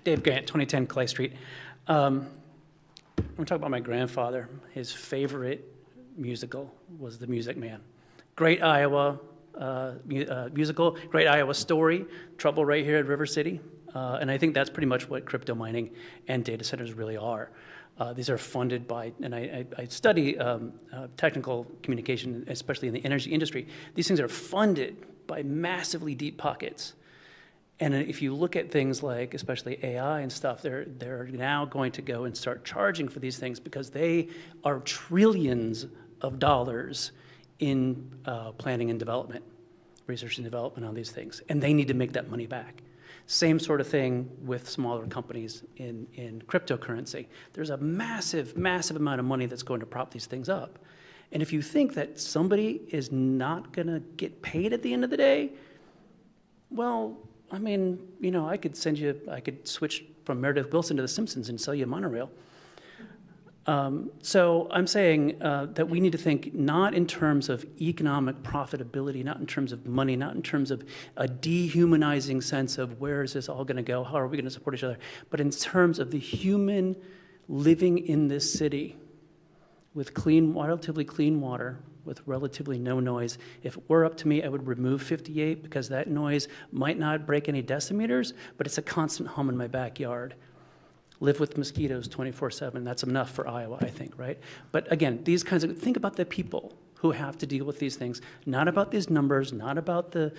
Dave Grant, 2010 Clay Street. I'm going to talk about my grandfather. His favorite musical was The Music Man. Great Iowa musical, great Iowa story, trouble right here at River City. And I think that's pretty much what crypto mining and data centers really are. These are funded by, and I study technical communication, especially in the energy industry. These things are funded by massively deep pockets. And if you look at things like, especially AI and stuff, they're now going to go and start charging for these things because they are trillions of dollars in planning and development, research and development on these things. And they need to make that money back. Same sort of thing with smaller companies in cryptocurrency. There's a massive, massive amount of money that's going to prop these things up. And if you think that somebody is not going to get paid at the end of the day, well, I mean, I could switch from Meredith Willson to The Simpsons and sell you a monorail. So I'm saying that we need to think not in terms of economic profitability, not in terms of money, not in terms of a dehumanizing sense of where is this all going to go, how are we going to support each other, but in terms of the human living in this city with relatively clean water, with relatively no noise. If it were up to me, I would remove 58 because that noise might not break any decimeters, but it's a constant hum in my backyard. Live with mosquitoes 24/7. That's enough for Iowa, I think, right? But again, these kinds of, think about the people who have to deal with these things, not about these numbers, not about the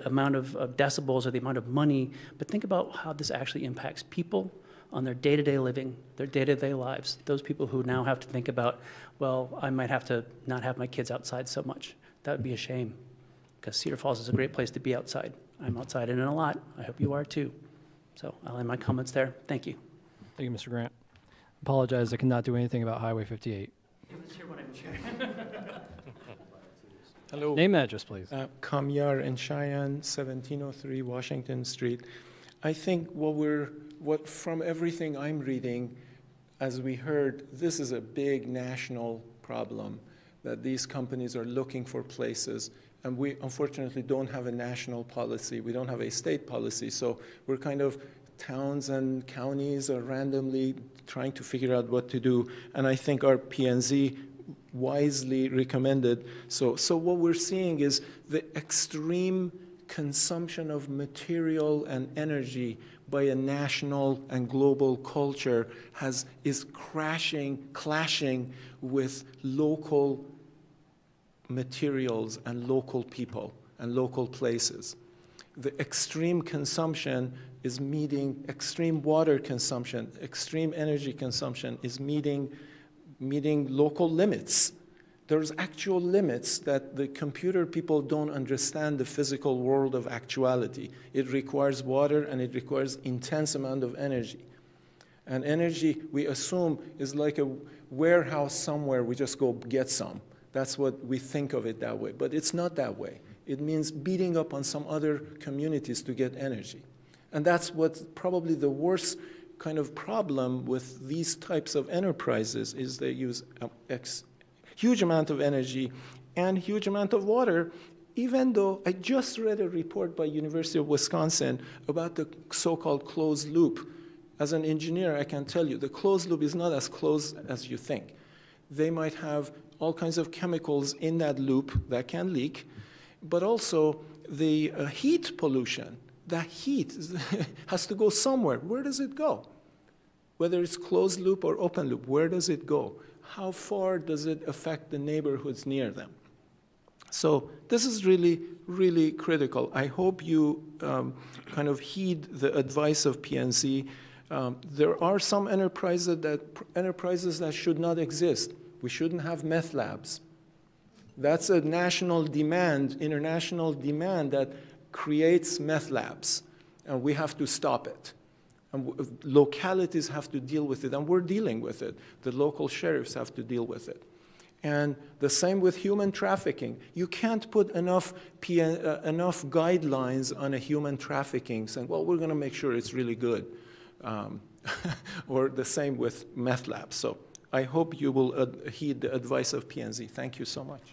amount of decibels or the amount of money, but think about how this actually impacts people on their day-to-day living, their day-to-day lives. Those people who now have to think about, well, I might have to not have my kids outside so much. That would be a shame, because Cedar Falls is a great place to be outside. I'm outside in it a lot. I hope you are too. So I'll end my comments there. Thank you. Thank you, Mr. Grant. Apologize, I cannot do anything about Highway 58. Let's hear what I'm sharing. Hello. Name and address, please. Kamyar and Cheyenne, 1703 Washington Street. I think from everything I'm reading, as we heard, this is a big national problem, that these companies are looking for places, and we unfortunately don't have a national policy. We don't have a state policy, so we're kind of, towns and counties are randomly trying to figure out what to do, and I think our P&Z wisely recommended. So what we're seeing is the extreme consumption of material and energy by a national and global culture is clashing with local materials and local people and local places. The extreme consumption is meeting extreme water consumption, extreme energy consumption is meeting local limits. There's actual limits that the computer people don't understand the physical world of actuality. It requires water and it requires intense amount of energy. And energy, we assume, is like a warehouse somewhere, we just go get some. That's what we think of it that way, but it's not that way. It means beating up on some other communities to get energy. And that's what's probably the worst kind of problem with these types of enterprises is they use huge amount of energy and huge amount of water even though I just read a report by University of Wisconsin about the so-called closed loop. As an engineer, I can tell you the closed loop is not as closed as you think. They might have all kinds of chemicals in that loop that can leak, but also the heat pollution. That heat has to go somewhere. Where does it go? Whether it's closed loop or open loop, where does it go? How far does it affect the neighborhoods near them? So this is really, really critical. I hope you kind of heed the advice of PNC. There are some enterprises that should not exist. We shouldn't have meth labs. That's a national demand, international demand that creates meth labs, and we have to stop it. And localities have to deal with it, and we're dealing with it. The local sheriffs have to deal with it. And the same with human trafficking. You can't put enough guidelines on a human trafficking, saying, well, we're going to make sure it's really good. Or the same with meth labs. So I hope you will heed the advice of PNZ. Thank you so much.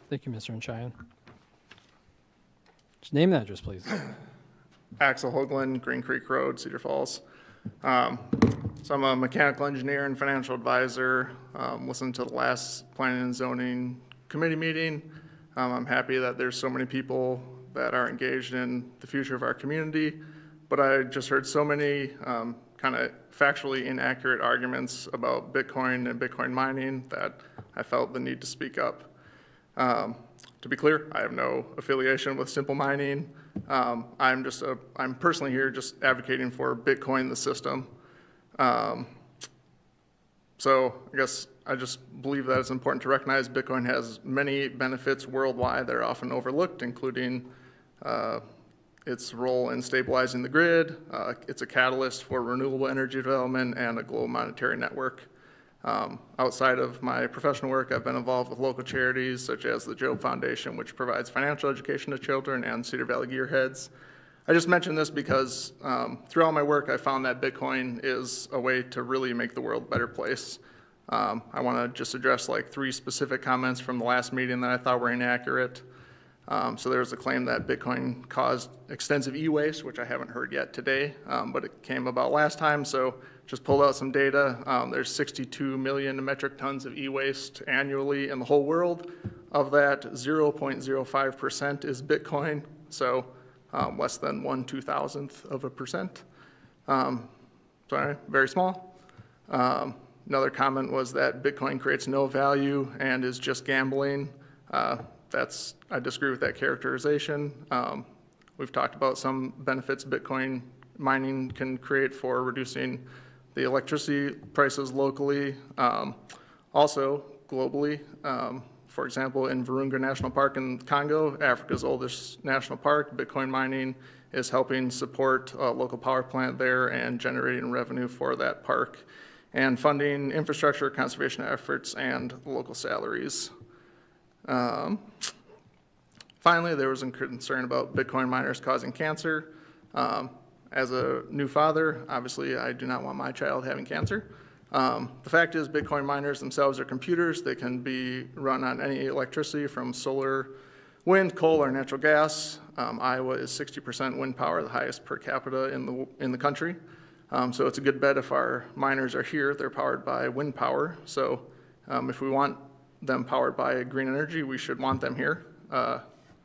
Thank you, Mr. Nchayan. Just name and address, please. Axel Hoagland, Green Creek Road, Cedar Falls. So I'm a mechanical engineer and financial advisor. Listened to the last Planning and Zoning Committee meeting. I'm happy that there's so many people that are engaged in the future of our community, but I just heard so many kind of factually inaccurate arguments about Bitcoin and Bitcoin mining that I felt the need to speak up. To be clear, I have no affiliation with Simple Mining. I'm personally here just advocating for Bitcoin, the system. So I guess I just believe that it's important to recognize Bitcoin has many benefits worldwide that are often overlooked, including its role in stabilizing the grid. It's a catalyst for renewable energy development and a global monetary network. Outside of my professional work, I've been involved with local charities such as the Job Foundation, which provides financial education to children, and Cedar Valley Gearheads. I just mentioned this because throughout my work, I found that Bitcoin is a way to really make the world a better place. I want to just address like 3 specific comments from the last meeting that I thought were inaccurate. So there was a claim that Bitcoin caused extensive e-waste, which I haven't heard yet today, but it came about last time, so just pulled out some data. There's 62 million metric tons of e-waste annually in the whole world. Of that, 0.05% is Bitcoin, so less than 1/2000th of a percent. Sorry, very small. Another comment was that Bitcoin creates no value and is just gambling. I disagree with that characterization. We've talked about some benefits Bitcoin mining can create for reducing the electricity prices locally, also globally. For example, in Virunga National Park in Congo, Africa's oldest national park, Bitcoin mining is helping support a local power plant there and generating revenue for that park and funding infrastructure, conservation efforts, and local salaries. Finally, there was a concern about Bitcoin miners causing cancer. As a new father, obviously I do not want my child having cancer. The fact is Bitcoin miners themselves are computers. They can be run on any electricity from solar, wind, coal, or natural gas. Iowa is 60% wind power, the highest per capita in the country. So it's a good bet if our miners are here, they're powered by wind power. So if we want them powered by green energy, we should want them here.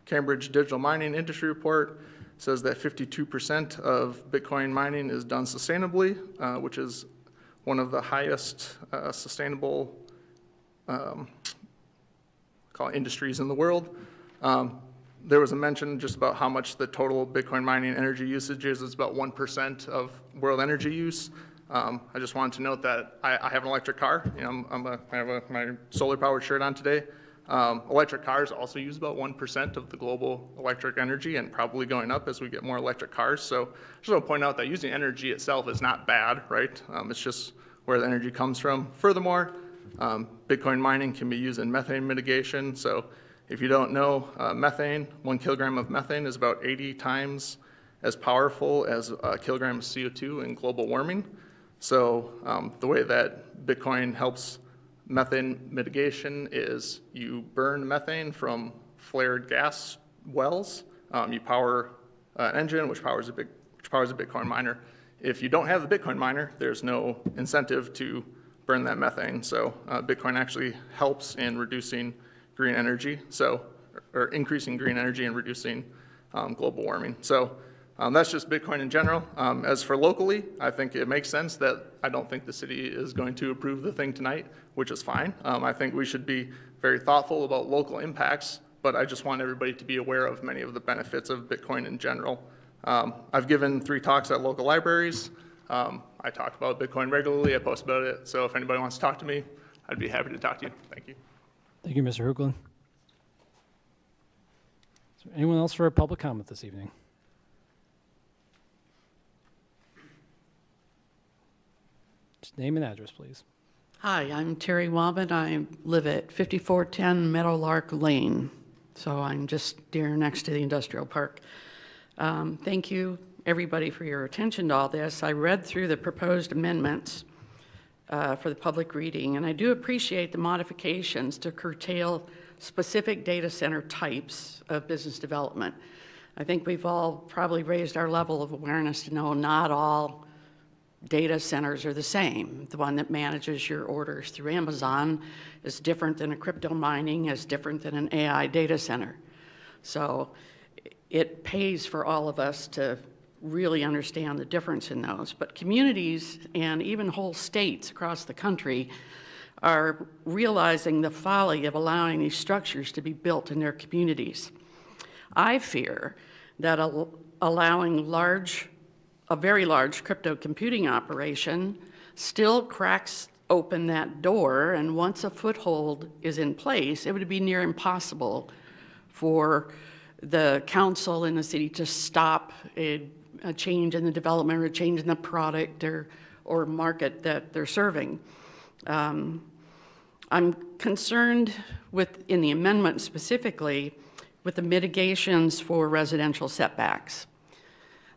Cambridge Digital Mining Industry Report says that 52% of Bitcoin mining is done sustainably, which is one of the highest sustainable industries in the world. There was a mention just about how much the total Bitcoin mining energy usage is. It's about 1% of world energy use. I just wanted to note that I have an electric car. You know, I have my solar powered shirt on today. Electric cars also use about 1% of the global electric energy and probably going up as we get more electric cars. So just want to point out that using energy itself is not bad, right? It's just where the energy comes from. Furthermore, Bitcoin mining can be used in methane mitigation. So if you don't know, methane, 1 kilogram of methane is about 80 times as powerful as a kilogram of CO2 in global warming. So the way that Bitcoin helps methane mitigation is you burn methane from flared gas wells. You power an engine, which powers a Bitcoin miner. If you don't have the Bitcoin miner, there's no incentive to burn that methane. So Bitcoin actually helps in reducing green energy, or increasing green energy and reducing global warming. So that's just Bitcoin in general. As for locally, I think it makes sense that I don't think the city is going to approve the thing tonight, which is fine. I think we should be very thoughtful about local impacts, but I just want everybody to be aware of many of the benefits of Bitcoin in general. I've given 3 talks at local libraries. I talk about Bitcoin regularly. I post about it. So if anybody wants to talk to me, I'd be happy to talk to you. Thank you. Thank you, Mr. Hoogland. Is there anyone else for a public comment this evening? Just name and address, please. Hi, I'm Terry Wobbin. I live at 5410 Meadowlark Lane, so I'm just here next to the industrial park. Thank you, everybody, for your attention to all this. I read through the proposed amendments for the public reading, and I do appreciate the modifications to curtail specific data center types of business development. I think we've all probably raised our level of awareness to know not all data centers are the same. The one that manages your orders through Amazon is different than a crypto mining, is different than an AI data center. So it pays for all of us to really understand the difference in those. But communities and even whole states across the country are realizing the folly of allowing these structures to be built in their communities. I fear that allowing a very large crypto computing operation still cracks open that door, and once a foothold is in place, it would be near impossible for the council and the city to stop a change in the development or a change in the product or market that they're serving. I'm concerned in the amendment specifically, with the mitigations for residential setbacks.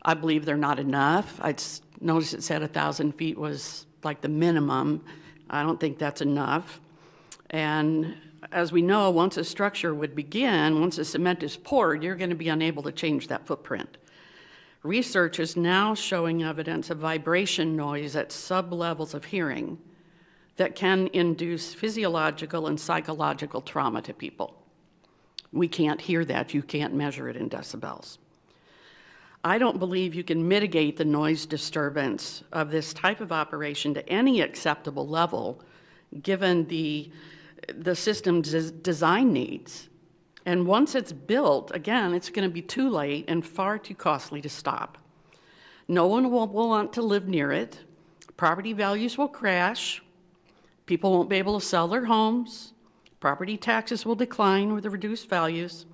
I believe they're not enough. I noticed it said 1,000 feet was like the minimum. I don't think that's enough. And as we know, once a structure would begin, once the cement is poured, you're going to be unable to change that footprint. Research is now showing evidence of vibration noise at sub-levels of hearing that can induce physiological and psychological trauma to people. We can't hear that. You can't measure it in decibels. I don't believe you can mitigate the noise disturbance of this type of operation to any acceptable level, given the system's design needs. And once it's built, again, it's going to be too late and far too costly to stop. No one will want to live near it. Property values will crash. People won't be able to sell their homes. Property taxes will decline with the reduced values.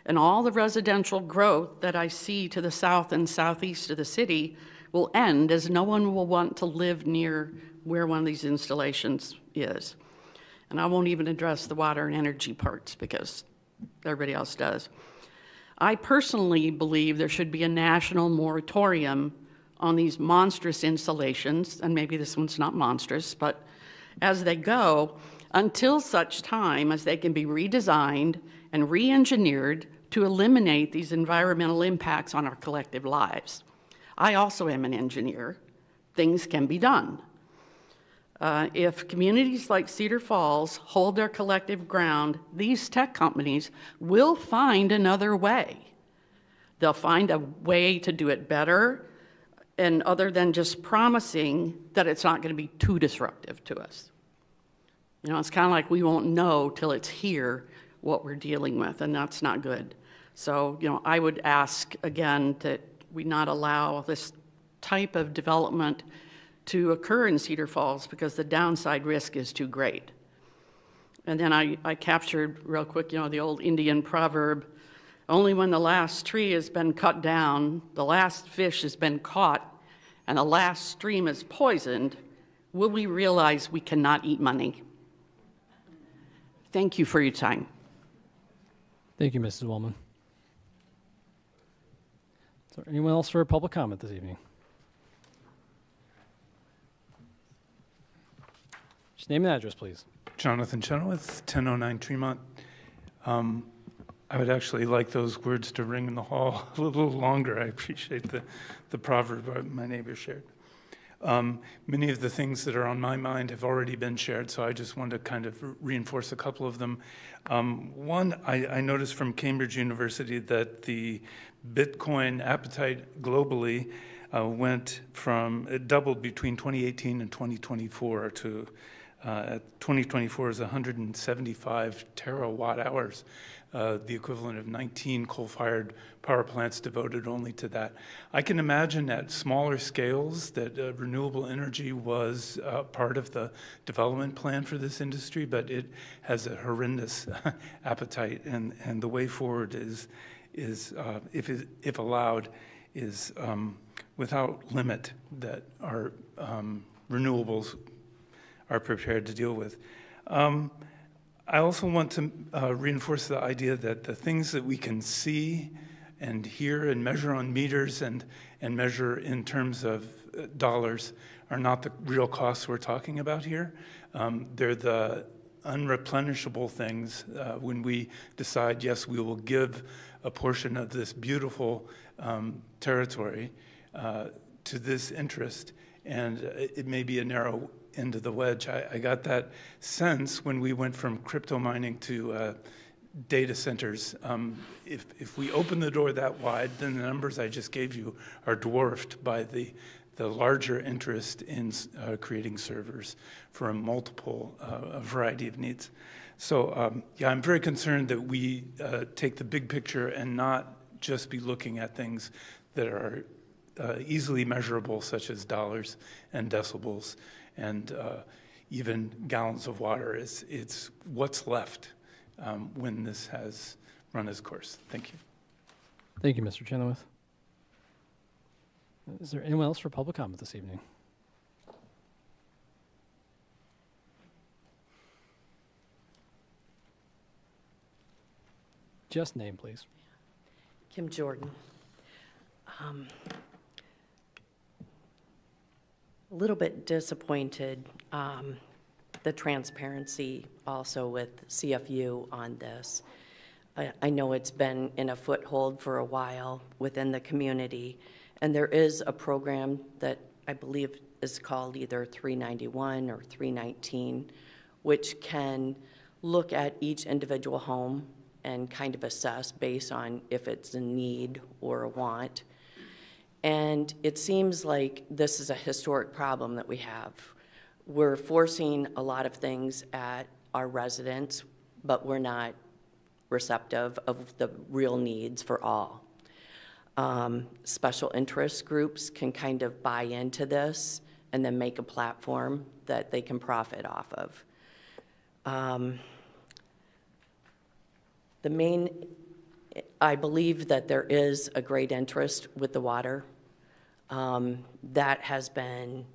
And all the residential growth that I see to the south and southeast of the city will end, as no one will want to live near where one of these installations is. And I won't even address the water and energy parts because everybody else does. I personally believe there should be a national moratorium on these monstrous installations, and maybe this one's not monstrous, but as they go, until such time as they can be redesigned and re-engineered to eliminate these environmental impacts on our collective lives. I also am an engineer. Things can be done. If communities like Cedar Falls hold their collective ground, these tech companies will find another way. They'll find a way to do it better, and other than just promising that it's not going to be too disruptive to us. You know, it's kind of like we won't know till it's here what we're dealing with, and that's not good. So, you know, I would ask again that we not allow this type of development to occur in Cedar Falls because the downside risk is too great. And then I captured real quick, you know, the old Indian proverb, only when the last tree has been cut down, the last fish has been caught, and the last stream is poisoned, will we realize we cannot eat money. Thank you for your time. Thank you, Mrs. Woolman. Is there anyone else for a public comment this evening? Just name and address, please. Jonathan Chenoweth, 1009 Tremont. I would actually like those words to ring in the hall a little longer. I appreciate the proverb my neighbor shared. Many of the things that are on my mind have already been shared, so I just want to kind of reinforce a couple of them. One, I noticed from Cambridge University that the Bitcoin appetite globally it doubled between 2018 and 2024 to 2024 is 175 terawatt hours, the equivalent of 19 coal-fired power plants devoted only to that. I can imagine at smaller scales that renewable energy was part of the development plan for this industry, but it has a horrendous appetite, and the way forward is if allowed, is without limit that our renewables are prepared to deal with. I also want to reinforce the idea that the things that we can see and hear and measure on meters and measure in terms of dollars are not the real costs we're talking about here. They're the unreplenishable things when we decide, yes, we will give a portion of this beautiful territory to this interest, and it may be a narrow end of the wedge. I got that sense when we went from crypto mining to data centers. If we open the door that wide, then the numbers I just gave you are dwarfed by the larger interest in creating servers for a variety of needs. So yeah, I'm very concerned that we take the big picture and not just be looking at things that are easily measurable, such as dollars and decibels and even gallons of water. It's what's left when this has run its course. Thank you. Thank you, Mr. Chenoweth. Is there anyone else for public comment this evening? Just name, please. Kim Jordan. A little bit disappointed, the transparency also with CFU on this. I know it's been in a foothold for a while within the community, and there is a program that I believe is called either 391 or 319, which can look at each individual home and kind of assess based on if it's a need or a want. And it seems like this is a historic problem that we have. We're forcing a lot of things at our residents, but we're not receptive of the real needs for all. Special interest groups can kind of buy into this and then make a platform that they can profit off of. I believe that there is a great interest with the water. That has been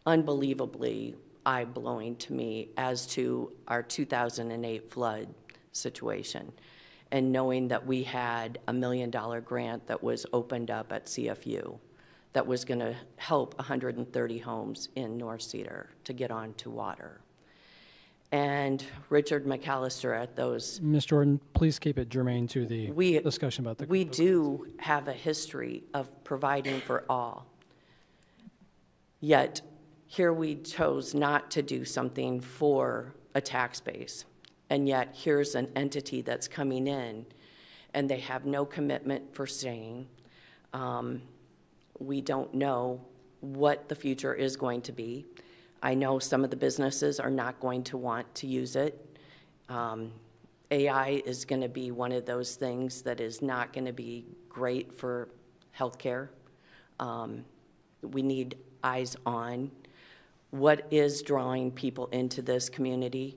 unbelievably eye-blowing to me as to our 2008 flood situation, and knowing that we had a $1 million grant that was opened up at CFU that was going to help 130 homes in North Cedar to get onto water. And Richard McAllister at those... Ms. Jordan, please keep it germane to the discussion about the... We do have a history of providing for all. Yet, here we chose not to do something for a tax base. And yet, here's an entity that's coming in, and they have no commitment for staying. We don't know what the future is going to be. I know some of the businesses are not going to want to use it. AI is going to be one of those things that is not going to be great for healthcare. We need eyes on what is drawing people into this community.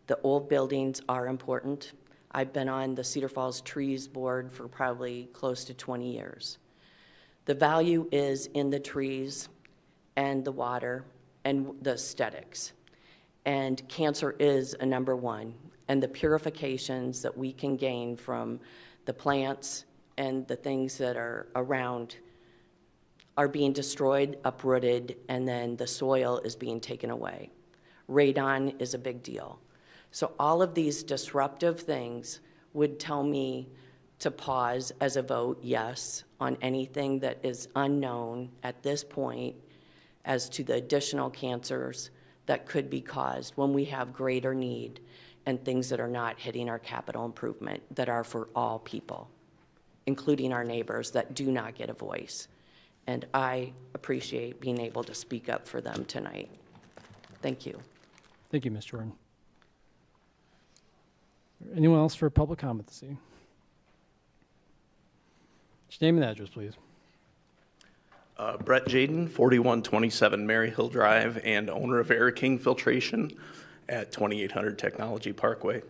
The old buildings are important. I've been on the Cedar Falls Trees Board for probably close to 20 years. The value is in the trees and the water and the aesthetics. And cancer is a number one. And the purifications that we can gain from the plants and the things that are around are being destroyed, uprooted, and then the soil is being taken away. Radon is a big deal. So all of these disruptive things would tell me to pause as a vote yes on anything that is unknown at this point as to the additional cancers that could be caused when we have greater need and things that are not hitting our capital improvement that are for all people, including our neighbors that do not get a voice. And I appreciate being able to speak up for them tonight. Thank you. Thank you, Ms. Jordan. Anyone else for public comment this evening? Just name and address, please. Brett Jaden, 4127 Mary Hill Drive, and owner of Air King Filtration at 2800 Technology Parkway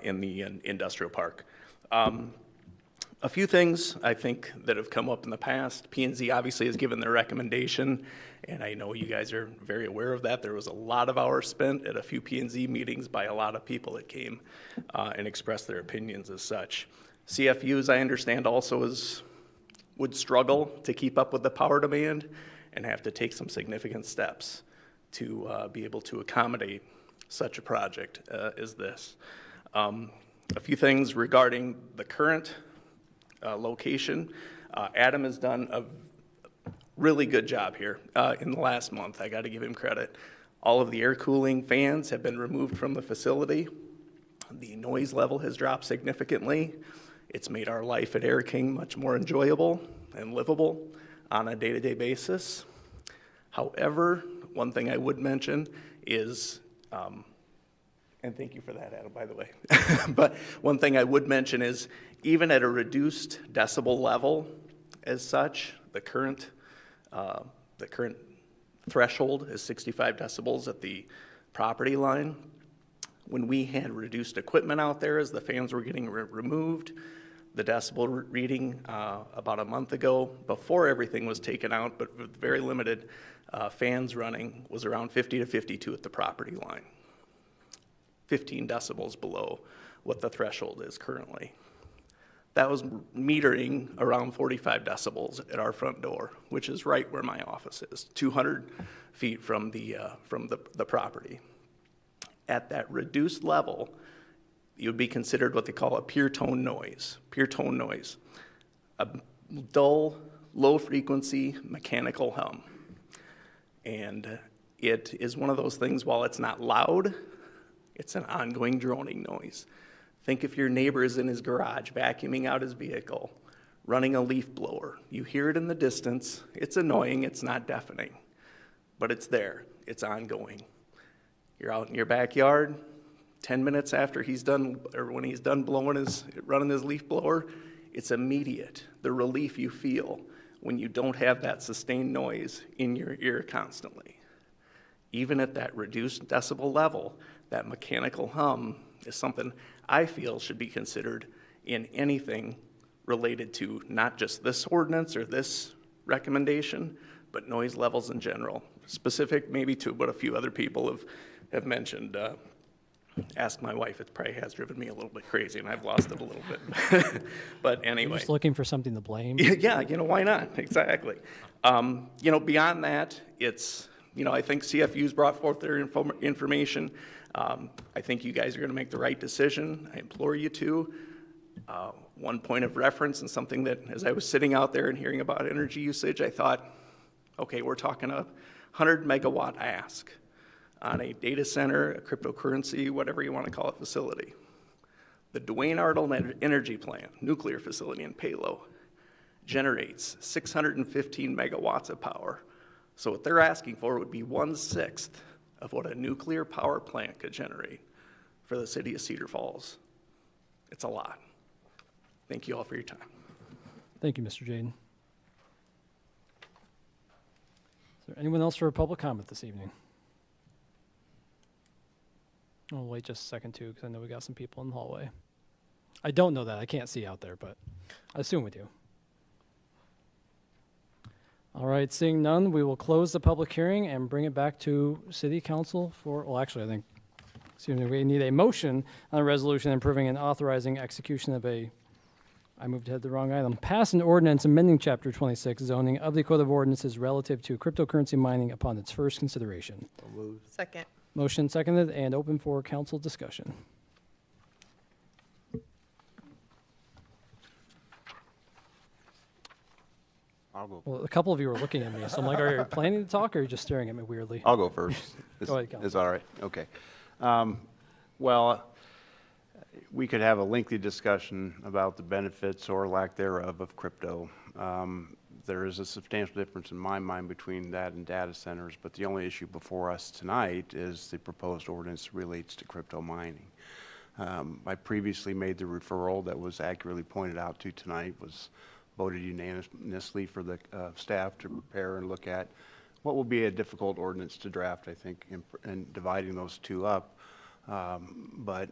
in the industrial park. A few things I think that have come up in the past. P&Z obviously has given their recommendation, and I know you guys are very aware of that. There was a lot of hours spent at a few P&Z meetings by a lot of people that came and expressed their opinions as such. CFUs, I understand, also would struggle to keep up with the power demand and have to take some significant steps to be able to accommodate such a project as this. A few things regarding the current location. Adam has done a really good job here in the last month. I got to give him credit. All of the air cooling fans have been removed from the facility. The noise level has dropped significantly. It's made our life at Air King much more enjoyable and livable on a day-to-day basis. However, one thing I would mention is, and thank you for that, Adam, by the way, but one thing I would mention is even at a reduced decibel level as such, the current threshold is 65 decibels at the property line. When we had reduced equipment out there as the fans were getting removed, the decibel reading about a month ago, before everything was taken out, but with very limited fans running, was around 50 to 52 at the property line. 15 decibels below what the threshold is currently. That was metering around 45 decibels at our front door, which is right where my office is, 200 feet from the property. At that reduced level, it would be considered what they call a pure tone noise. Pure tone noise, a dull, low-frequency mechanical hum. And it is one of those things, while it's not loud, it's an ongoing droning noise. Think if your neighbor is in his garage vacuuming out his vehicle, running a leaf blower. You hear it in the distance. It's annoying. It's not deafening. But it's there. It's ongoing. You're out in your backyard, 10 minutes after he's done, or when he's done running his leaf blower, it's immediate, the relief you feel when you don't have that sustained noise in your ear constantly. Even at that reduced decibel level, that mechanical hum is something I feel should be considered in anything related to not just this ordinance or this recommendation, but noise levels in general, specific maybe to what a few other people have mentioned. Ask my wife, it probably has driven me a little bit crazy, and I've lost it a little bit. But anyway. You're just looking for something to blame? Yeah, why not? Exactly. Beyond that, it's, I think CFU's brought forth their information. I think you guys are going to make the right decision. I implore you to. One point of reference and something that, as I was sitting out there and hearing about energy usage, I thought, okay, we're talking a 100 megawatt ask on a data center, a cryptocurrency, whatever you want to call it, facility. The Duane Arnold Energy Plant, nuclear facility in Palo, generates 615 megawatts of power. So what they're asking for would be 1/6 of what a nuclear power plant could generate for the city of Cedar Falls. It's a lot. Thank you all for your time. Thank you, Mr. Jaden. Is there anyone else for a public comment this evening? I'll wait just a second, too, because I know we got some people in the hallway. I don't know that. I can't see out there, but I assume we do. All right, seeing none, we will close the public hearing and bring it back to City Council for, well, actually, I think, we need a motion on a resolution approving and authorizing execution of I moved ahead the wrong item, pass an ordinance amending Chapter 26 zoning of the Code of Ordinances relative to cryptocurrency mining upon its first consideration. Second. Motion seconded and open for council discussion. I'll go. Well, a couple of you were looking at me, so I'm like, are you planning to talk, or are you just staring at me weirdly? I'll go first. Go ahead, Council. It's all right. Okay. Well, we could have a lengthy discussion about the benefits or lack thereof of crypto. There is a substantial difference in my mind between that and data centers, but the only issue before us tonight is the proposed ordinance relates to crypto mining. I previously made the referral that was accurately pointed out to tonight, was voted unanimously for the staff to prepare and look at what will be a difficult ordinance to draft, I think, in dividing those two up. But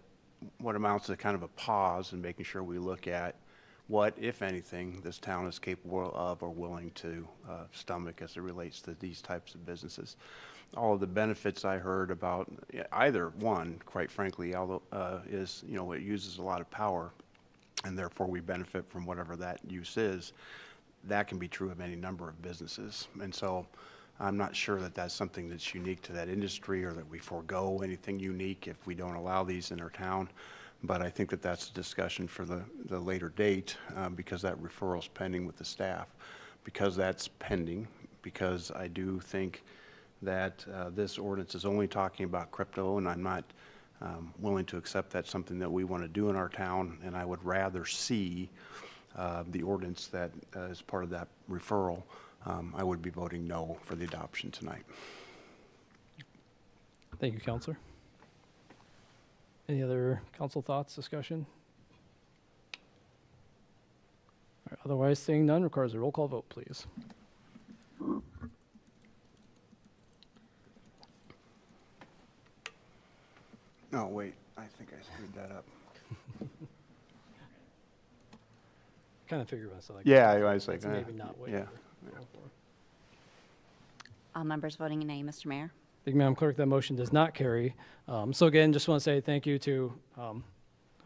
what amounts to kind of a pause and making sure we look at what, if anything, this town is capable of or willing to stomach as it relates to these types of businesses. All of the benefits I heard about either one, quite frankly, although is, it uses a lot of power, and therefore we benefit from whatever that use is. That can be true of any number of businesses. And so I'm not sure that that's something that's unique to that industry or that we forego anything unique if we don't allow these in our town. But I think that that's a discussion for the later date because that referral is pending with the staff. Because that's pending, because I do think that this ordinance is only talking about crypto, and I'm not willing to accept that's something that we want to do in our town, and I would rather see the ordinance that is part of that referral. I would be voting no for the adoption tonight. Thank you, Counselor. Any other council thoughts, discussion? All right, otherwise, seeing none, requires a roll call vote, please. Oh, wait, I think I screwed that up. Kind of figured myself. Yeah, I was like, maybe not wait. Yeah. All members voting nay, Mr. Mayor. Thank you, Madam Clerk. That motion does not carry. So again, just want to say thank you to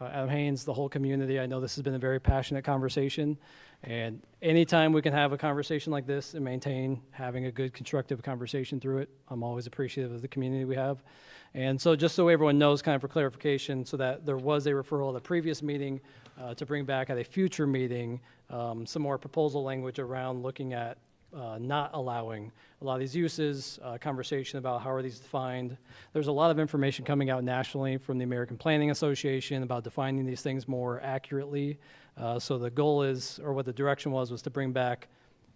Adam Haynes, the whole community. I know this has been a very passionate conversation, and anytime we can have a conversation like this and maintain having a good, constructive conversation through it, I'm always appreciative of the community we have. And so just so everyone knows, kind of for clarification, so that there was a referral at the previous meeting to bring back at a future meeting some more proposal language around looking at not allowing a lot of these uses, conversation about how are these defined. There's a lot of information coming out nationally from the American Planning Association about defining these things more accurately. So the goal is, or what the direction was to bring back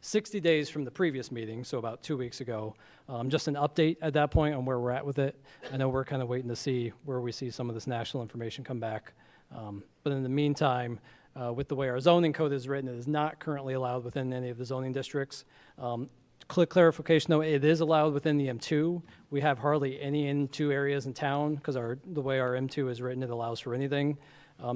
60 days from the previous meeting, so about 2 weeks ago, just an update at that point on where we're at with it. I know we're kind of waiting to see where we see some of this national information come back. But in the meantime, with the way our zoning code is written, it is not currently allowed within any of the zoning districts. Quick clarification, though, it is allowed within the M2. We have hardly any M2 areas in town because the way our M2 is written, it allows for anything.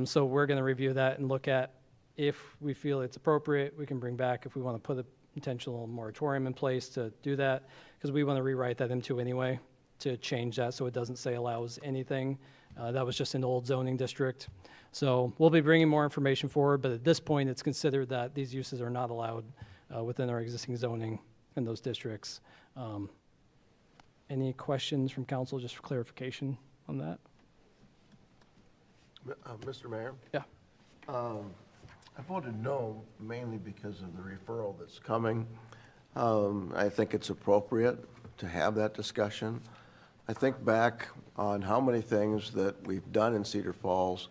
So we're going to review that and look at if we feel it's appropriate, we can bring back if we want to put a intentional moratorium in place to do that, because we want to rewrite that M2 anyway to change that so it doesn't say allows anything. That was just an old zoning district. So we'll be bringing more information forward, but at this point, it's considered that these uses are not allowed within our existing zoning in those districts. Any questions from council, just for clarification on that? Mr. Mayor? Yeah. I voted no mainly because of the referral that's coming. I think it's appropriate to have that discussion. I think back on how many things that we've done in Cedar Falls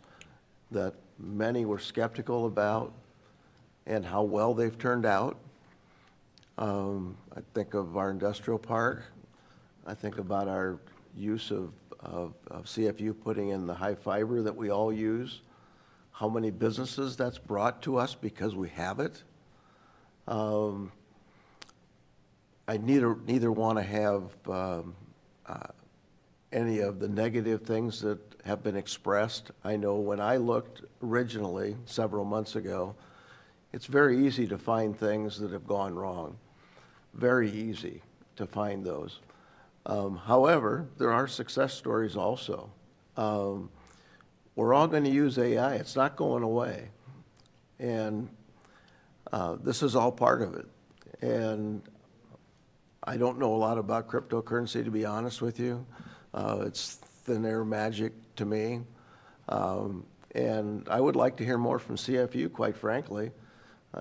that many were skeptical about and how well they've turned out. I think of our industrial park. I think about our use of CFU putting in the high fiber that we all use, how many businesses that's brought to us because we have it. I neither want to have any of the negative things that have been expressed. I know when I looked originally several months ago, it's very easy to find things that have gone wrong. Very easy to find those. However, there are success stories also. We're all going to use AI. It's not going away. And this is all part of it. And I don't know a lot about cryptocurrency, to be honest with you. It's thin air magic to me. And I would like to hear more from CFU, quite frankly.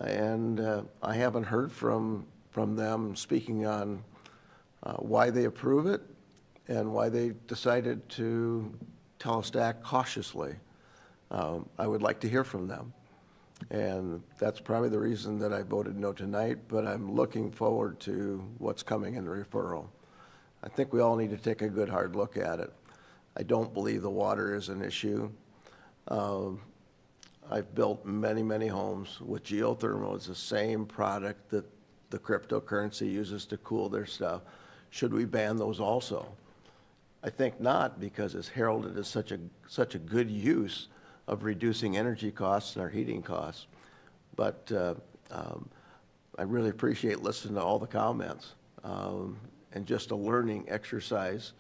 And I haven't heard from them speaking on why they approve it and why they decided to tell us to act cautiously. I would like to hear from them. And that's probably the reason that I voted no tonight, but I'm looking forward to what's coming in the referral. I think we all need to take a good hard look at it. I don't believe the water is an issue. I've built many, many homes with geothermal. It's the same product that the cryptocurrency uses to cool their stuff. Should we ban those also? I think not, because it's heralded as such a good use of reducing energy costs and our heating costs. But I really appreciate listening to all the comments and just a learning exercise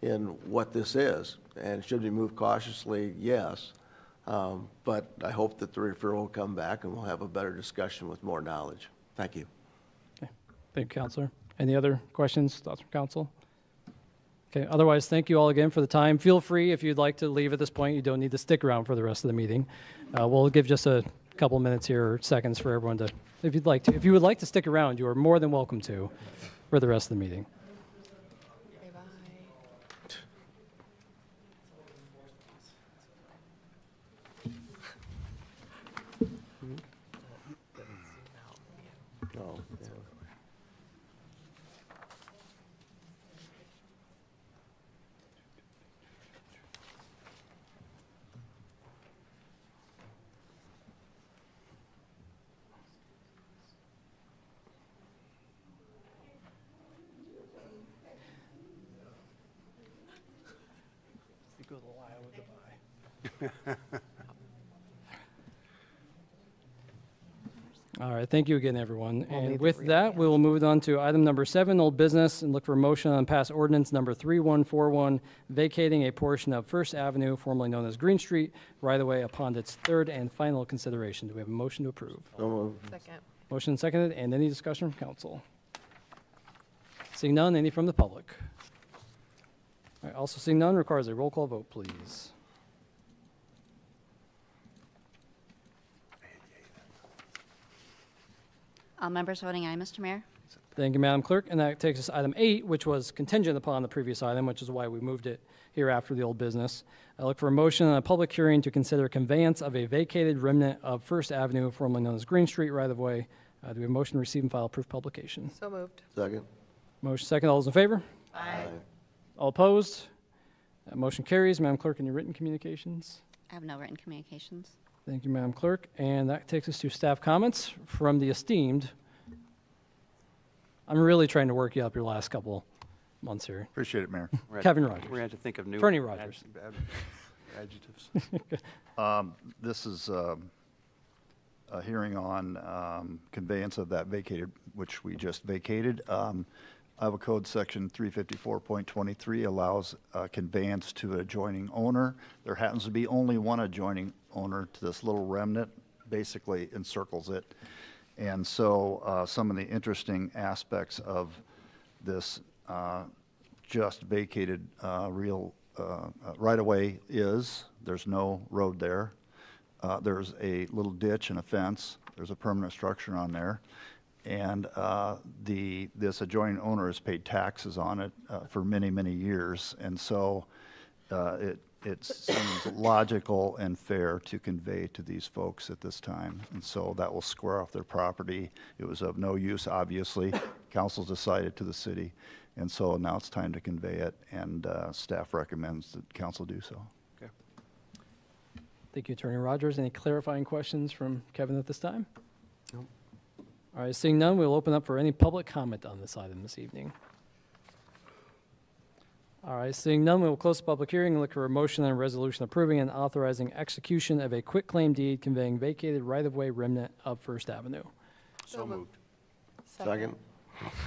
in what this is. And should we move cautiously? Yes. But I hope that the referral will come back and we'll have a better discussion with more knowledge. Thank you. Okay. Thank you, Counselor. Any other questions, thoughts from Council? Okay, otherwise, thank you all again for the time. Feel free, if you'd like to leave at this point, you don't need to stick around for the rest of the meeting. We'll give just a couple minutes here, or seconds for everyone to, if you'd like to. If you would like to stick around, you are more than welcome to for the rest of the meeting. All right, thank you again, everyone. And with that, we will move on to item number 7, old business, and look for a motion on pass ordinance number 3141, vacating a portion of First Avenue, formerly known as Green Street, right-of-way upon its third and final consideration. Do we have a motion to approve? Second. Motion seconded, and any discussion from council? Seeing none, any from the public? All right, also seeing none, requires a roll call vote, please. All members voting aye, Mr. Mayor. Thank you, Madam Clerk. And that takes us to item 8, which was contingent upon the previous item, which is why we moved it here after the old business. I look for a motion on a public hearing to consider conveyance of a vacated remnant of First Avenue, formerly known as Green Street, right-of-way. Do we have a motion to receive and file proof publication? So moved. Second. Motion second. All those in favor? Aye. All opposed? That motion carries. Madam Clerk, any written communications? I have no written communications. Thank you, Madam Clerk. And that takes us to staff comments from the esteemed. I'm really trying to work you up your last couple months here. Appreciate it, Mayor. Kevin Rogers. We're going to have to think of new Attorney Rogers. Adjectives. This is a hearing on conveyance of that vacated, which we just vacated. Iowa Code Section 354.23 allows conveyance to an adjoining owner. There happens to be only one adjoining owner to this little remnant, basically encircles it. And so some of the interesting aspects of this just vacated real right-of-way is there's no road there. There's a little ditch and a fence. There's a permanent structure on there. And this adjoining owner has paid taxes on it for many, many years. And so it seems logical and fair to convey to these folks at this time. And so that will square off their property. It was of no use, obviously. Council's decided to the city. And so now it's time to convey it, and staff recommends that council do so. Okay. Thank you, Attorney Rogers. Any clarifying questions from Kevin at this time? No. All right, seeing none, we'll open up for any public comment on this item this evening. All right, seeing none, we will close the public hearing and look for a motion and a resolution approving and authorizing execution of a quitclaim deed conveying vacated right-of-way remnant of First Avenue. So moved. Second.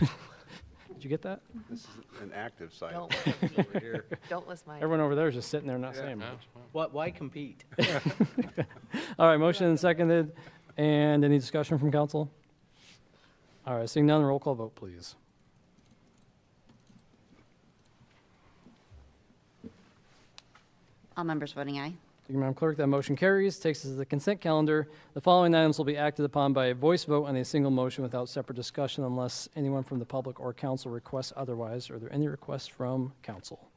Did you get that? This is an active site Don't over here. Don't list mine. Everyone over there is just sitting there not saying much. Why compete? All right, motion and seconded. And any discussion from council? All right, seeing none, roll call vote, please. All members voting aye. Thank you, Madam Clerk. That motion carries. Takes us to the consent calendar. The following items will be acted upon by a voice vote on a single motion without separate discussion unless anyone from the public or council requests otherwise. Are there any requests from council?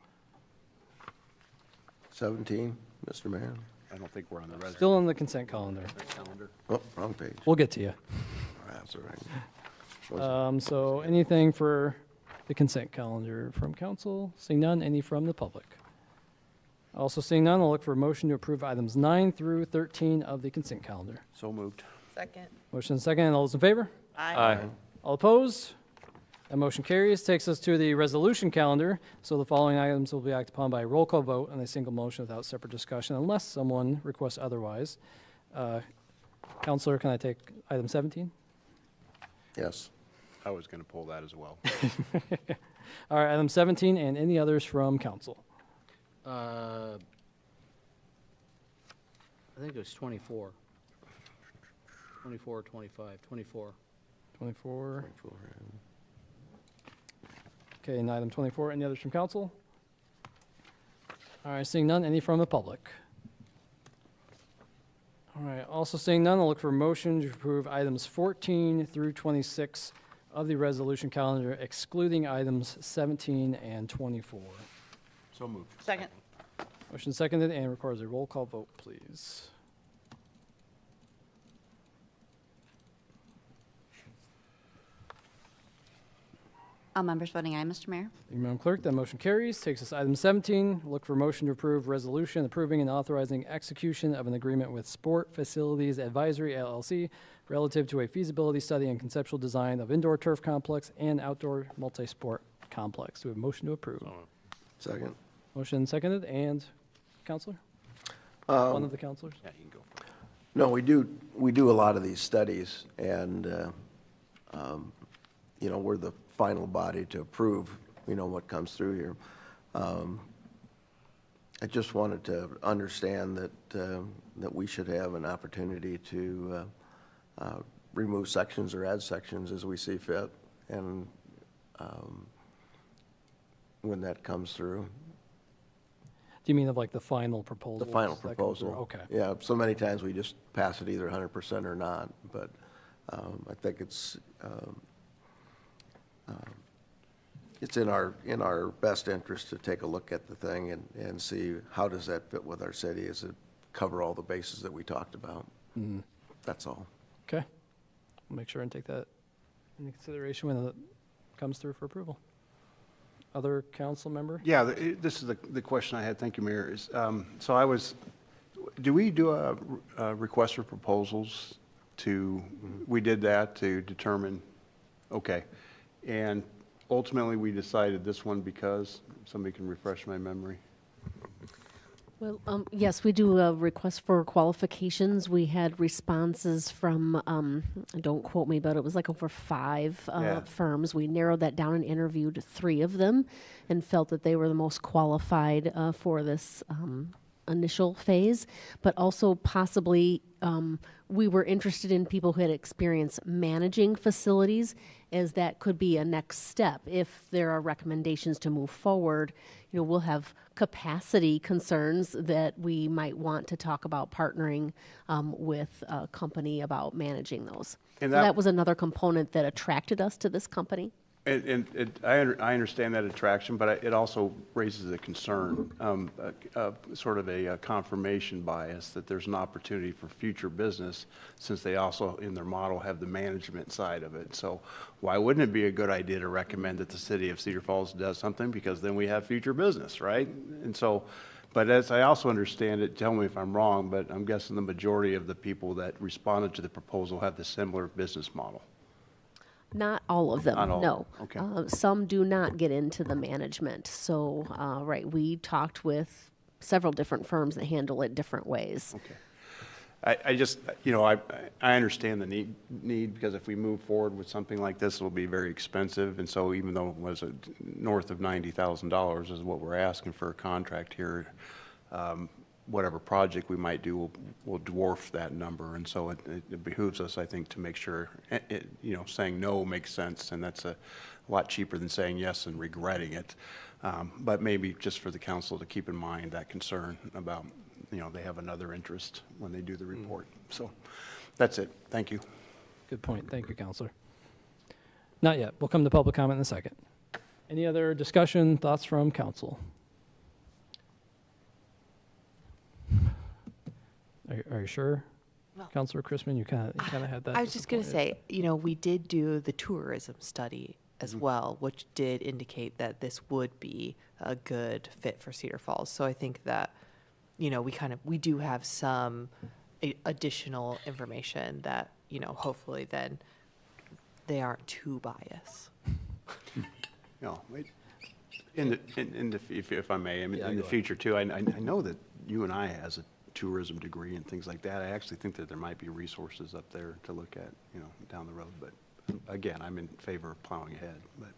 17, Mr. Mayor. I don't think we're on the resolution. Still on the consent calendar. Oh, wrong page. We'll get to you. That's all right. So anything for the consent calendar from council? Seeing none, any from the public? Also seeing none, I'll look for a motion to approve items 9 through 13 of the consent calendar. So moved. Second. Motion second, all those in favor? Aye. All opposed? That motion carries. Takes us to the resolution calendar. So the following items will be acted upon by a roll call vote on a single motion without separate discussion unless someone requests otherwise. Counselor, can I take item 17? Yes. I was going to pull that as well. All right, item 17 and any others from council. I think it was 24. 24 or 25, 24. 24. Okay, and item 24, any others from council? All right, seeing none, any from the public? All right, also seeing none, I'll look for a motion to approve items 14 through 26 of the resolution calendar, excluding items 17 and 24. So moved. Second. Motion seconded and requires a roll call vote, please. All members voting aye, Mr. Mayor. Thank you, Madam Clerk. That motion carries. Takes us to item 17. Look for a motion to approve resolution approving and authorizing execution of an agreement with Sport Facilities Advisory LLC relative to a feasibility study and conceptual design of indoor turf complex and outdoor multi-sport complex. Do we have a motion to approve? Second. Motion seconded. And Counselor? One of the counselors? Yeah, you can go for it. No, we do a lot of these studies, and, you know, we're the final body to approve, you know, what comes through here. I just wanted to understand that we should have an opportunity to remove sections or add sections as we see fit, and when that comes through. Do you mean of like the final proposal? The final proposal. Okay. Yeah, so many times we just pass it either 100% or not, but I think it's in our best interest to take a look at the thing and see how does that fit with our city. Does it cover all the bases that we talked about? Mm. That's all. Okay. We'll make sure and take that into consideration when it comes through for approval. Other council member? Yeah, this is the question I had. Thank you, Mayor. Do we do a request for proposals we did that to determine, okay. And ultimately, we decided this one because, somebody can refresh my memory. Well, yes, we do a request for qualifications. We had responses from, don't quote me, but it was like over 5 firms. We narrowed that down and interviewed 3 of them and felt that they were the most qualified for this initial phase, but also possibly we were interested in people who had experience managing facilities, as that could be a next step. If there are recommendations to move forward, you know, we'll have capacity concerns that we might want to talk about partnering with a company about managing those. And so that was another component that attracted us to this company. I understand that attraction, but it also raises a concern, sort of a confirmation bias that there's an opportunity for future business, since they also, in their model, have the management side of it. So why wouldn't it be a good idea to recommend that the city of Cedar Falls does something, because then we have future business, right? And so, but as I also understand it, tell me if I'm wrong, but I'm guessing the majority of the people that responded to the proposal have the similar business model. Not all of them, Not all. no. Okay. Some do not get into the management. So, right, we talked with several different firms that handle it different ways. Okay. I just, you know, I understand the need, because if we move forward with something like this, it'll be very expensive. And so even though it was north of $90,000 is what we're asking for a contract here, whatever project we might do will dwarf that number. And so it behooves us, I think, to make sure, you know, saying no makes sense, and that's a lot cheaper than saying yes and regretting it. But maybe just for the council to keep in mind that concern about they have another interest when they do the report. So that's it. Thank you. Good point. Thank you, Counselor. Not yet. We'll come to public comment in a second. Any other discussion, thoughts from council? Are you sure? Well, Councilor Chrisman, you kind of had that. I was just going to say, we did do the tourism study as well, which did indicate that this would be a good fit for Cedar Falls. So I think that, we do have some additional information that, hopefully then they aren't too biased. No, if I may, in the future too, I know that you and I has a tourism degree and things like that. I actually think that there might be resources up there to look at, down the road. But again, I'm in favor of plowing ahead. But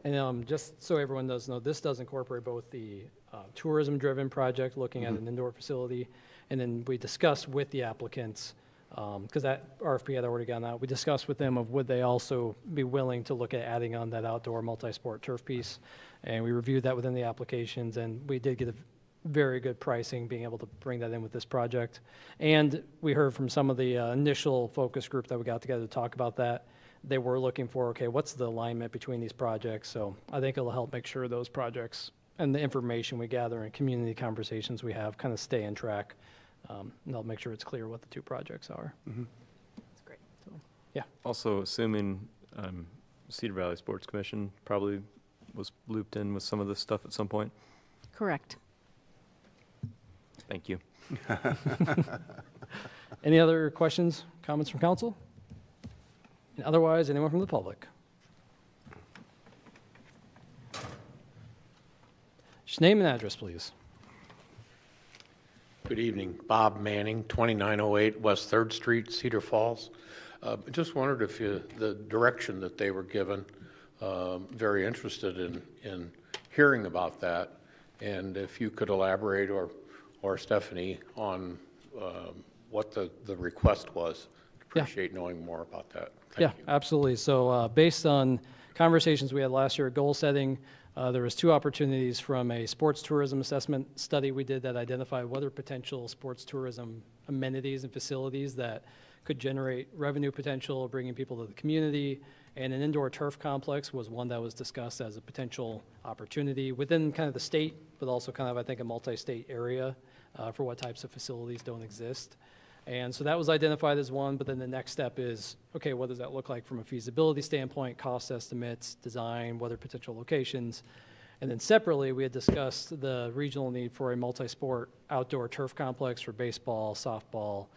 And just so everyone does know, this does incorporate both the tourism-driven project, looking at an indoor facility, and then we discussed with the applicants, because that RFP had already gone out, we discussed with them of would they also be willing to look at adding on that outdoor multi-sport turf piece, and we reviewed that within the applications, and we did get a very good pricing, being able to bring that in with this project. And we heard from some of the initial focus group that we got together to talk about that. They were looking for, okay, what's the alignment between these projects? So I think it'll help make sure those projects and the information we gather and community conversations we have kind of stay in track. And they'll make sure it's clear what the two projects are. That's great. So, yeah. Also, assuming Cedar Valley Sports Commission probably was looped in with some of this stuff at some point. Correct. Thank you. Any other questions, comments from council? And otherwise, anyone from the public? Just name and address, please. Good evening. Bob Manning, 2908 West 3rd Street, Cedar Falls. Just wondered if the direction that they were given, very interested in hearing about that, and if you could elaborate, or Stephanie, on what the request was. Appreciate knowing more about that. Thank you. Absolutely. So based on conversations we had last year at goal setting, there was 2 opportunities from a sports tourism assessment study we did that identified what are potential sports tourism amenities and facilities that could generate revenue potential, bringing people to the community. And an indoor turf complex was one that was discussed as a potential opportunity within kind of the state, but also kind of, I think, a multi-state area for what types of facilities don't exist. And so that was identified as one, but then the next step is, okay, what does that look like from a feasibility standpoint, cost estimates, design, what are potential locations? And then separately, we had discussed the regional need for a multi-sport outdoor turf complex for baseball, softball,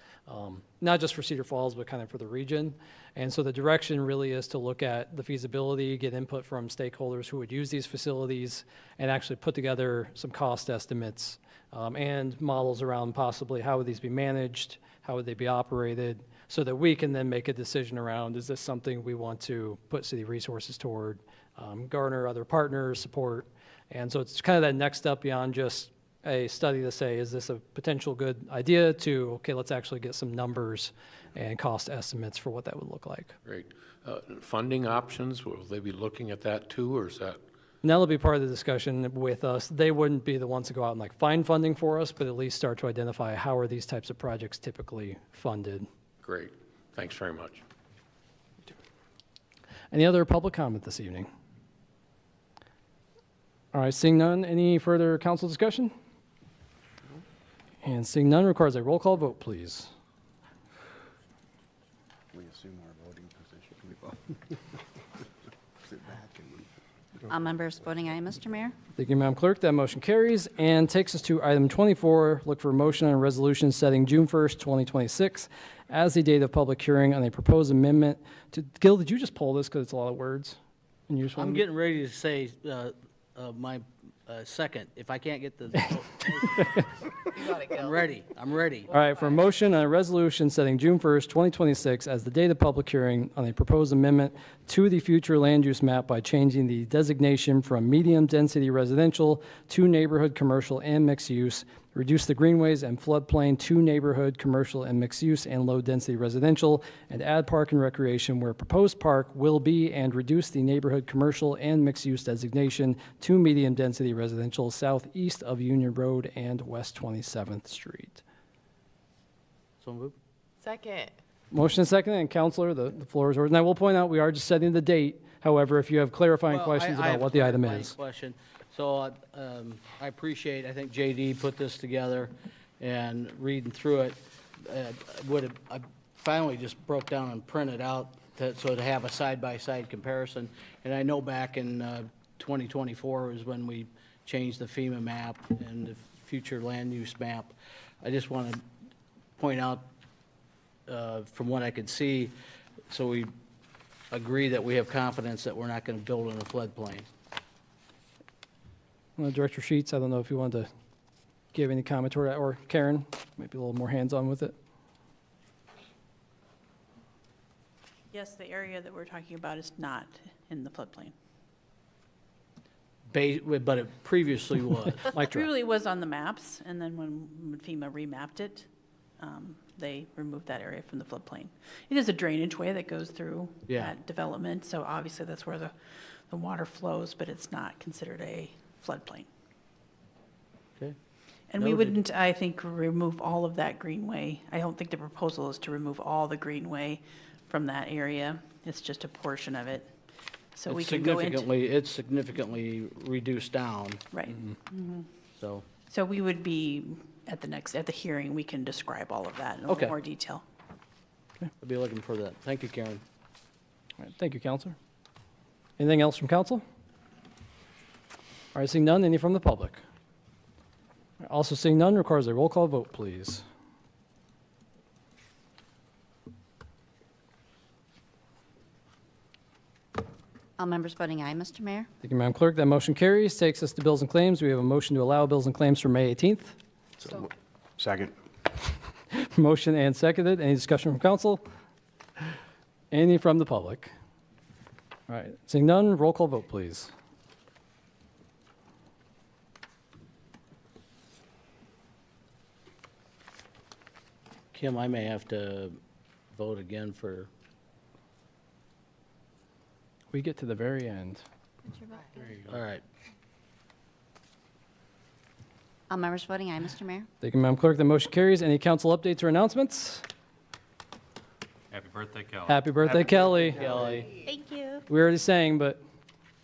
not just for Cedar Falls, but kind of for the region. And so the direction really is to look at the feasibility, get input from stakeholders who would use these facilities, and actually put together some cost estimates and models around possibly how would these be managed, how would they be operated, so that we can then make a decision around, is this something we want to put city resources toward, garner other partners, support. And so it's kind of that next step beyond just a study to say, is this a potential good idea, to, okay, let's actually get some numbers and cost estimates for what that would look like. Great. Funding options, will they be looking at that too, or is that? And that'll be part of the discussion with us. They wouldn't be the ones to go out and find funding for us, but at least start to identify how are these types of projects typically funded. Great. Thanks very much. Any other public comment this evening? All right, seeing none, any further council discussion? And seeing none requires a roll call vote, please. we assume our voting position. Sit back and All members voting aye, Mr. Mayor. Thank you, Madam Clerk. That motion carries and takes us to item 24. Look for a motion on a resolution setting June 1st, 2026 as the date of public hearing on a proposed amendment to, Gil, did you just pull this because it's a lot of words? And you just I'm wanted- getting ready to say my second. If I can't get the... I'm ready. I'm ready. All right, for a motion on a resolution setting June 1st, 2026 as the date of public hearing on a proposed amendment to the future land use map by changing the designation from medium-density residential to neighborhood commercial and mixed use, reduce the greenways and floodplain to neighborhood, commercial, and mixed-use and low-density residential, and add park and recreation where proposed park will be, and reduce the neighborhood, commercial, and mixed-use designation to medium-density residential southeast of Union Road and West 27th Street. So moved. Second. Motion and second, and Counselor, the floor is yours. And I will point out, we are just setting the date. However, if you have clarifying Well, questions I about have what a the item clarifying is. question. So I appreciate, I think JD put this together, and reading through it, I finally just broke down and printed out so to have a side-by-side comparison. And I know back in 2024 was when we changed the FEMA map and the future land use map. I just want to point out, from what I could see, so we agree that we have confidence that we're not going to build in a floodplain. Director Sheets, I don't know if you wanted to give any comment or that, or Karen, maybe a little more hands-on with it. Yes, the area that we're talking about is not in the floodplain. But it previously was. It really was on the maps, and then when FEMA remapped it, they removed that area from the floodplain. It is a drainage way that goes through that development, so obviously that's where the water flows, but it's not considered a floodplain. Okay. And we wouldn't, I think, remove all of that greenway. I don't think the proposal is to remove all the greenway from that area. It's just a portion of it. So we can go into. It's significantly reduced down. Right. Mm-hmm. So we would be, at the hearing, we can describe all of that in a little more detail. I'll be looking for that. Thank you, Karen. All right, thank you, Counselor. Anything else from Council? All right, seeing none, any from the public? Also seeing none requires a roll call vote, please. All members voting aye, Mr. Mayor. Thank you, Madam Clerk. That motion carries. Takes us to bills and claims. We have a motion to allow bills and claims for May 18th. Second. Motion and seconded. Any discussion from council? Any from the public? All right, seeing none, roll call vote, please. Kim, I may have to vote again for. We get to the very end. All right. All members voting aye, Mr. Mayor. Thank you, Madam Clerk. The motion carries. Any council updates or announcements? Happy birthday, Kelly. Happy birthday, Kelly. Kelly. Thank you. We already sang, but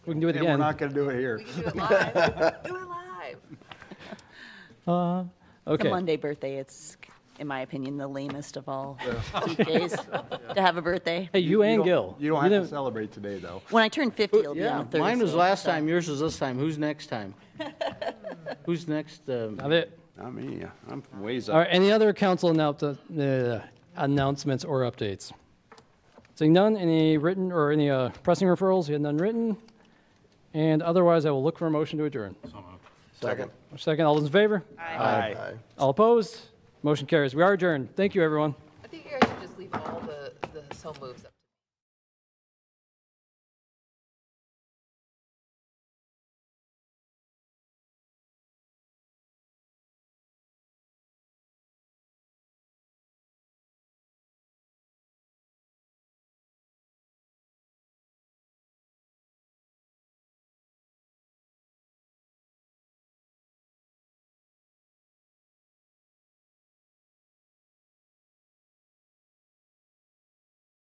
we can do it And again. we're not going to do it here. We can do it live. Do it live. Okay. The Monday birthday, it's, in my opinion, the lamest of all days to have a birthday. Hey, you and Gil. You don't have to celebrate today, though. When I turn 50, it'll be on a Thursday. Mine was last time, yours was this time. Who's next time? Who's next? Not it. Not me. I'm ways up. All right, any other council announcements or updates? Seeing none, any written or any pressing referrals? You had none written. And otherwise, I will look for a motion to adjourn. Second. Second, all those in favor? Aye. All opposed? Motion carries. We are adjourned. Thank you, everyone. I think you guys should just leave all the so moves up.